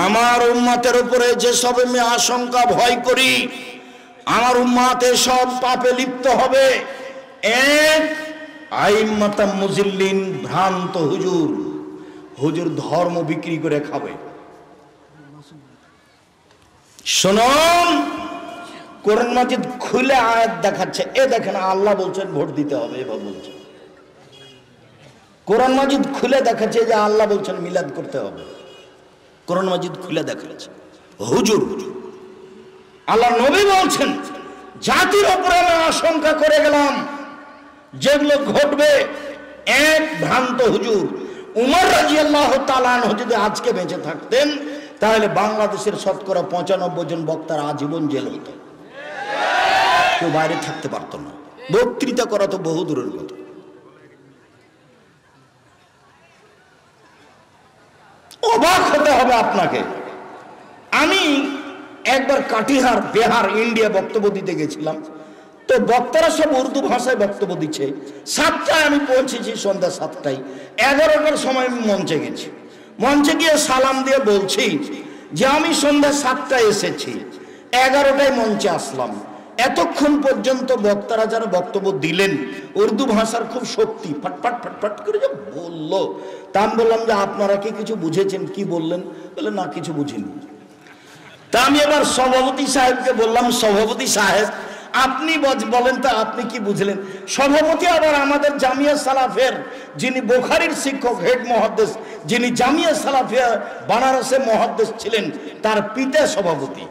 আমার উম্মতের উপরে যেসব আমি আশঙ্কা ভয় করি, আমার উম্মাতে সব পাপে লিপ্ত হবে। এক, আইম্মাতাম মুজিল্লিন, ভ্রান্ত হুজুর, হুজুর ধর্ম বিক্রি করে খাবে। শুনুন, কোরআন মাজিদ খুলে আয়াত দেখাচ্ছে, এ দেখেন আল্লাহ বলছেন ভোট দিতে হবে, এবার বলছেন। কোরআন মাজিদ খুলে দেখাচ্ছে যে আল্লাহ বলছেন মিলাদ করতে হবে। কোরআন মাজিদ খুলে দেখাচ্ছে হুজুর, আল্লাহ নবী বলছেন জাতির উপরে আমি আশঙ্কা করে গেলাম যেগুলো ঘটবে। এক, ভ্রান্ত হুজুর। উমর রাদিয়াল্লাহু তাআলা আনহু যদি আজকে বেঁচে থাকতেন তাহলে বাংলাদেশের শতকরা 95 জন বক্তার আজীবন জেল হতো, কেউ বাইরে থাকতে পারতো না। বক্তৃতা করা তো বহু দূরের কথা। অবাক হতে হবে আপনাকে। আমি একবার কাটিহার, বিহার, ইন্ডিয়া বক্তব্য দিতে গেছিলাম, তো বক্তারা সব উর্দু ভাষায় বক্তব্য দিচ্ছে। 7টায় আমি পৌঁছেছি, সন্ধ্যা 7টায়। 11টার সময় আমি মঞ্চে গেছি। মঞ্চে গিয়ে সালাম দিয়ে বলছি যে আমি সন্ধ্যা 7টায় এসেছি, 11টায় মঞ্চে আসলাম। এতক্ষণ পর্যন্ত বক্তারা যারা বক্তব্য দিলেন উর্দু ভাষার খুব শক্তি, ফটফট ফটফট করে যে বললো, তা আমি বললাম যে আপনারা কি কিছু বুঝেছেন? কি বললেন? বলে না, কিছু বুঝিনি। তা আমি এবার সভাপতি সাহেবকে বললাম, সভাপতি সাহেব আপনি বলেন তো আপনি কি বুঝলেন? সভাপতি আবার আমাদের জামিয়া সালাফের যিনি বুখারীর শিক্ষক, হেড মুহাদ্দিস, যিনি জামিয়া সালাফিয়া বানারসে মুহাদ্দিস ছিলেন, তার পিতা সভাপতি।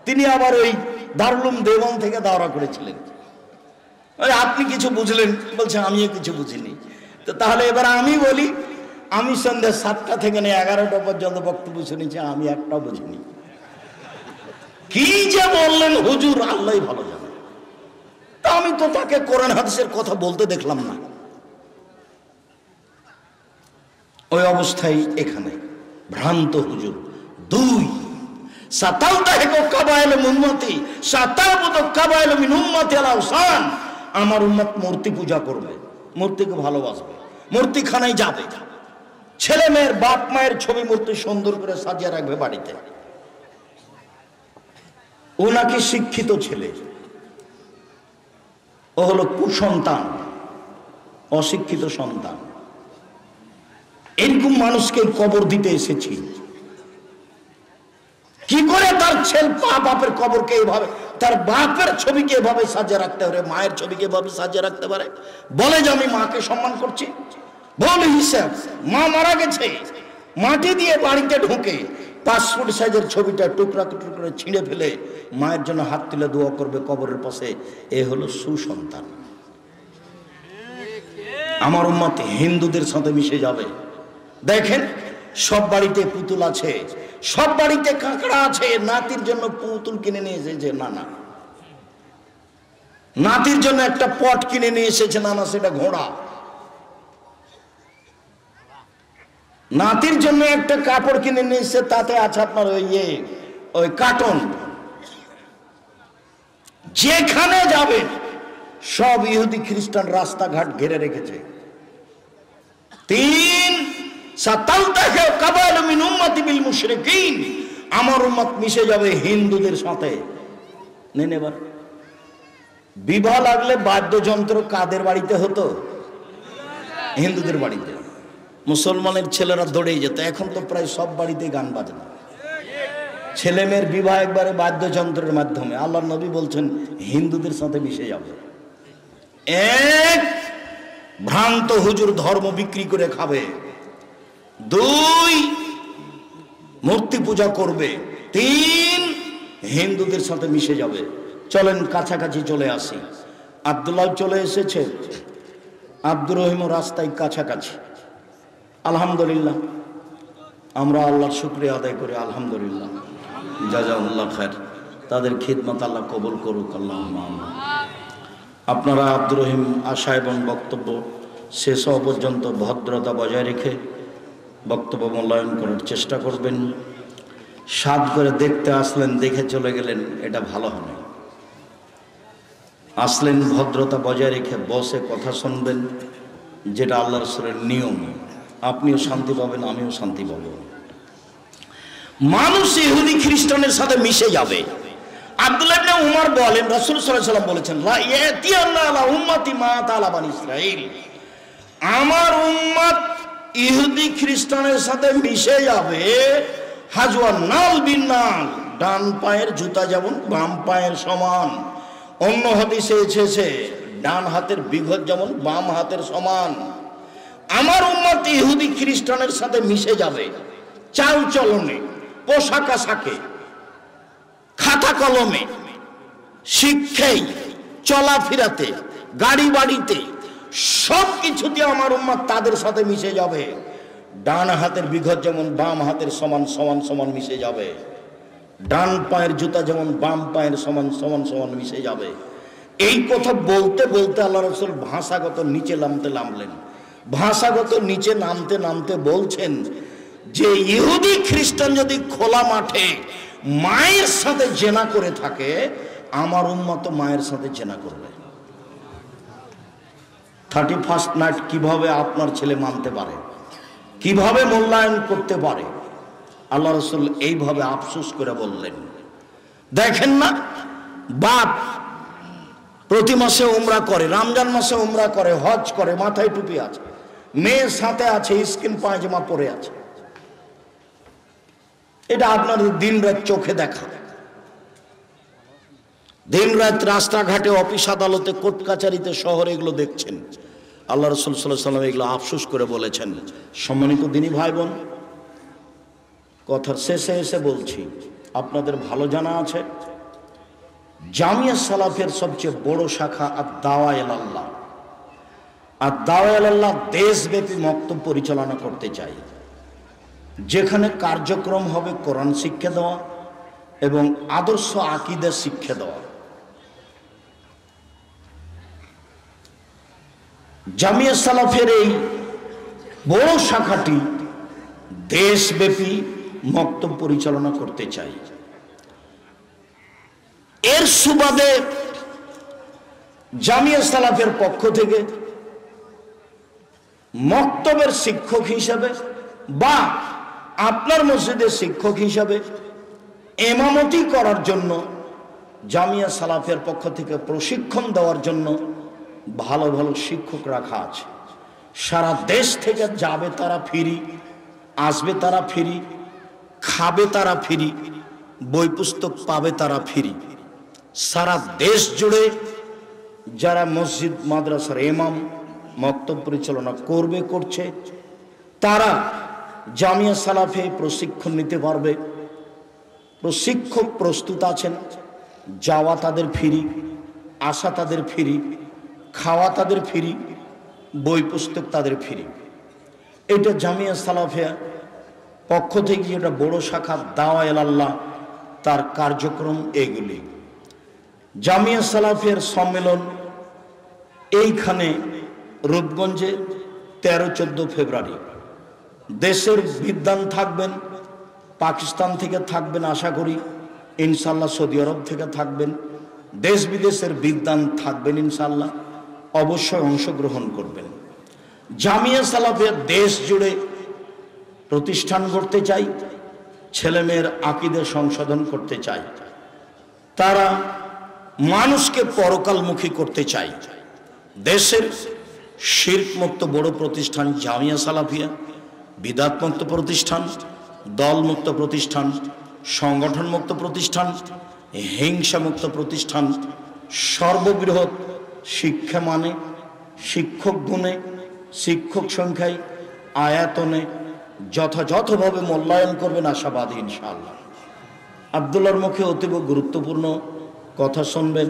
তিনি আবার ওই দারুল উলুম দেওবন্দ থেকে দাওরা করেছিলেন। আপনি কিছু বুঝলেন? বলছে আমিও কিছু বুঝিনি। তো তাহলে এবার আমি বলি, আমি সন্ধ্যা 7টা থেকে 11টা পর্যন্ত বক্তব্য শুনেছি, আমি একটাও বুঝিনি। কি যে বললেন হুজুর, আল্লাহই ভালো জানে। তা আমি তো তাকে কোরআন হাদিসের কথা বলতে দেখলাম না। ওই অবস্থায় এখানে ভ্রান্ত হুজুর। 2, আমার উম্মত মূর্তি পূজা করবে, মূর্তিকে ভালোবাসবে, মূর্তিখানায় যাবে, ছেলে মেয়ের বাপ মায়ের ছবি মূর্তি সুন্দর করে সাজিয়ে রাখবে বাড়িতে। ও নাকি শিক্ষিত ছেলে, ও হলো কুসন্তান, অশিক্ষিত সন্তান। এরকম মানুষকে কবর দিতে এসেছি। কি করে তার ছেলে বাপের কবরকে এভাবে, তার বাপের ছবিকে এভাবে সাজিয়ে রাখতে পারে, মায়ের ছবিকে এভাবে সাজিয়ে রাখতে পারে? বলে যে আমি মাকে সম্মান করছি। বল হিসাব, মা মারা গেছে, মাটি দিয়ে বাড়িতে ঢুকে পাসপোর্ট সাইজের ছবিটা টুকরা টুকরা করে ছিঁড়ে ফেলে মায়ের জন্য হাত তুলে দোয়া করবে কবরের পাশে। এ হলো সুসন্তান। আমার উম্মত হিন্দুদের সাথে মিশে যাবে। দেখেন, সব বাড়িতে পুতুল আছে, সব বাড়িতে কাঁকড়া আছে। নাতির জন্য পুতুল কিনে নিয়ে এসেছে, না না। নাতির জন্য একটা পট কিনে নিয়ে এসেছে, না না, সেটা ঘোড়া। নাতির জন্য একটা কাপড় কিনে নিয়ে এসেছে, তাতে আছে আপনার ওই কার্টন। যেখানে যাবে সব ইহুদি খ্রিস্টান রাস্তাঘাট ঘিরে রেখেছে। 3, আমার উম্মত মিশে যাবে হিন্দুদের সাথে। নেন, এবার বিবাহ লাগলে বাদ্যযন্ত্র কাদের বাড়িতে হতো? হিন্দুদের বাড়িতে। মুসলমানের ছেলেরা দৌড়েই যেত। এখন তো প্রায় সব বাড়িতে গান বাজনা। ছেলে মেয়ের বিবাহ একবারে বাদ্যযন্ত্রের মাধ্যমে। আল্লাহর নবী বলছেন হিন্দুদের সাথে মিশে যাবে। 1, ভ্রান্ত হুজুর ধর্ম বিক্রি করে খাবে। 2, মূর্তি পূজা করবে। 3, হিন্দুদের সাথে মিশে যাবে। চলেন কাছাকাছি চলে আসি। আব্দুল্লাহ চলে এসেছে, আব্দুর রহিম রাস্তায় কাছাকাছি। আলহামদুলিল্লাহ, আমরা আল্লাহর শুকরিয়া আদায় করি। আলহামদুলিল্লাহ, জাযাকাল্লাহ খায়র। তাদের খিদমত আল্লাহ কবুল করুক। আল্লাহুম্মা আমিন। আপনারা আব্দুর রহিম আশা এবং বক্তব্য শেষ হওয়া পর্যন্ত ভদ্রতা বজায় রেখে বক্তব্য মূল্যায়ন করার চেষ্টা করবেন। সাধ করে দেখতে আসলেন, দেখে চলে গেলেন, এটা ভালো হবে। আসলেন ভদ্রতা বজায় রেখে বসে কথা শুনবেন, যেটা আল্লাহ রাসূলের নিয়ম। আপনিও শান্তি পাবেন, আমিও শান্তি পাবো। মানুষ ইহুদি খ্রিস্টানের সাথে মিশে যাবে। আব্দুল্লাহ ইবনে উমর বলেন, রাসূল সাল্লাল্লাহু আলাইহি ওয়াসাল্লাম বলেছেন, লা ইয়াতিয়ান্না আলা উম্মতি মা তাআলা বানি ইসরাঈল, আমার উম্মত ইহুদি খ্রিস্টানের সাথে মিশে যাবে। হাজওয়ান নাল বিন নাল, ডান পায়ের জুতা যেমন বাম পায়ের সমান। অন্য হাদিসে এসেছে ডান হাতের বিঘত যেমন বাম হাতের সমান। আমার উম্মত ইহুদি খ্রিস্টানের সাথে মিশে যাবে, চাল চলনে, পোশাক আশাকে, খাতা কলমে, শিক্ষায়, চলাফেরাতে, গাড়ি বাড়িতে, সব কিছুতে আমার উম্মত তাদের সাথে মিশে যাবে। ডান হাতের বিঘত যেমন বাম হাতের সমান সমান সমান মিশে যাবে, ডান পায়ের জুতা যেমন বাম পায়ের সমান সমান সমান মিশে যাবে। এই কথা বলতে বলতে আল্লাহ রাসূল ভাষাগত নিচে নামলেন। ভাষাগত নিচে নামতে নামতে বলছেন যে ইহুদি খ্রিস্টান যদি খোলা মাঠে মায়ের সাথে জেনা করে থাকে, আমার উম্মত মায়ের সাথে জেনা করবে। 31st নাইট কিভাবে আপনার ছেলে মানতে পারে, কিভাবে মূল্যায়ন করতে পারে? আল্লাহ রাসূল এইভাবে আফসোস করে বললেন। দেখেন না, বাপ প্রতি মাসে উমরা করে, রমজান মাসে উমরা করে, হজ করে, মাথায় টুপি আছে, মেয়ের সাথে আছে, স্কিন পায়জামা পরে আছে। এটা আপনাদের দিন রাত চোখে দেখা, দিন রাত রাস্তাঘাটে, অফিস আদালতে, কোর্ট কাচারিতে, শহরে এগুলো দেখছেন। আল্লাহ রাসূল সাল্লাল্লাহু আলাইহি ওয়াসাল্লাম এগুলো আফসোস করে বলেছেন। সম্মানিত দিনী ভাই বোন, কথার শেষে এসে বলছি, আপনাদের ভালো জানা আছে জামিয়া সালাফের সবচেয়ে বড় শাখা আদ-দাওয়া ইলাল্লাহ। আদ-দাওয়া ইলাল্লাহ দেশব্যাপী মক্তব পরিচালনা করতে চাই, যেখানে কার্যক্রম হবে কোরআন শিক্ষা দেওয়া এবং আদর্শ আকীদা শিক্ষা দেওয়া। জামিয়া সালাফের এই বড় শাখাটি দেশব্যাপী মক্তব পরিচালনা করতে চাই। এর সুবাদে জামিয়া সালাফের পক্ষ থেকে মক্তবের শিক্ষক হিসাবে বা আপনার মসজিদের শিক্ষক হিসাবে ইমামতি করার জন্য জামিয়া সালাফের পক্ষ থেকে প্রশিক্ষণ দেওয়ার জন্য ভালো ভালো শিক্ষক রাখা আছে। সারা দেশ থেকে যাবে তারা ফ্রি, আসবে তারা ফ্রি, খাবে তারা ফ্রি, বই পুস্তক পাবে তারা ফ্রি। সারা দেশ জুড়ে যারা মসজিদ মাদ্রাসার ইমাম মক্তব পরিচালনা করছে, তারা জামিয়া সালাফে প্রশিক্ষণ নিতে পারবে। প্রশিক্ষক প্রস্তুত আছেন, যাওয়া তাদের ফ্রি, আসা তাদের ফ্রি, খাওয়া তাদের ফ্রি, বই পুস্তক তাদের ফ্রি। এটা জামিয়া সালাফে পক্ষ থেকে যেটা বড় শাখা দাওয়া ইলাল্লাহ, তার কার্যক্রম এগুলি। জামিয়া সালাফের সম্মেলন এইখানে রূপগঞ্জে 13-14 ফেব্রুয়ারি। দেশের বিদ্বান থাকবেন, পাকিস্তান থেকে থাকবেন আশা করি, ইনশাল্লাহ সৌদি আরব থেকে থাকবেন, দেশ বিদেশের বিদ্বান থাকবেন ইনশাল্লাহ। অবশ্যই অংশগ্রহণ করবেন। জামিয়া সালাফের দেশ জুড়ে প্রতিষ্ঠান করতে চাই, ছেলেমেয়ের আকীদা সংশোধন করতে চাই, তারা মানুষকে পরকালমুখী করতে চাই। দেশের শিরক মুক্ত বড় প্রতিষ্ঠান জামিয়া সালাফিয়া, বিদআত মুক্ত প্রতিষ্ঠান, দল মুক্ত প্রতিষ্ঠান, সংগঠন মুক্ত প্রতিষ্ঠান, হিংসা মুক্ত প্রতিষ্ঠান, সর্ববৃহৎ শিক্ষা মানে, শিক্ষক গুণে, শিক্ষক সংখ্যায়, আয়াতনে যথাযথভাবে মূল্যায়ন করবেন আশাবাদী ইনশাআল্লাহ। আব্দুল্লাহর মুখে অতীব গুরুত্বপূর্ণ কথা শুনবেন।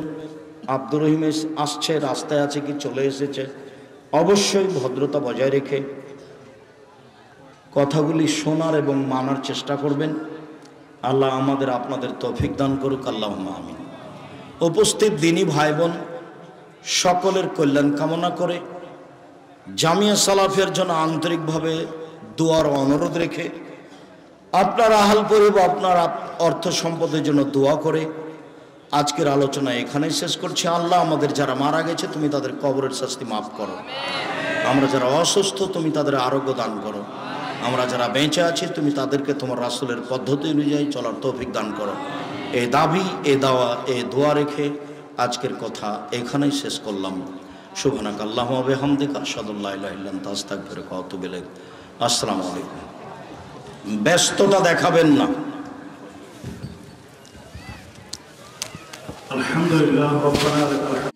আব্দুর রহিম আসছে, রাস্তায় আছে কি চলে এসেছে, অবশ্যই ভদ্রতা বজায় রেখে কথাগুলি শোনার এবং মানার চেষ্টা করবেন। আল্লাহ আমাদের আপনাদের তৌফিক দান করুক, আল্লাহুম্মা আমিন। উপস্থিত দিনী ভাই বোন সকলের কল্যাণ কামনা করে জামিয়া সালাফের জন্য আন্তরিকভাবে দোয়ার অনুরোধ রেখে, আপনার আহাল পরিবার, আপনার অর্থ সম্পদের জন্য দোয়া করে আজকের আলোচনা এখানেই শেষ করছি। আল্লাহ আমাদের যারা মারা গেছে তুমি তাদের কবরের শাস্তি মাফ করো, আমরা যারা অসুস্থ তুমি তাদের আরোগ্য দান করো, আমরা যারা বেঁচে আছি তুমি তাদেরকে তোমার রাসূলের পদ্ধতি অনুযায়ী চলার তৌফিক দান করো। এ দাবি, এ দাওয়া, এ দোয়া রেখে আজকের কথা এখানেই শেষ করলাম। সুবহানাকা আল্লাহুম্মা ওয়া বিহামদিকা আশহাদু আল্লা ইলাহা ইল্লা আনতা আস্তাগফিরুকা ওয়া আতুবু ইলাইক। আসসালামু আলাইকুম। ব্যস্ততা দেখাবেন না। আলহামদুলিল্লাহ, রব্বানা লাকাল হামদ।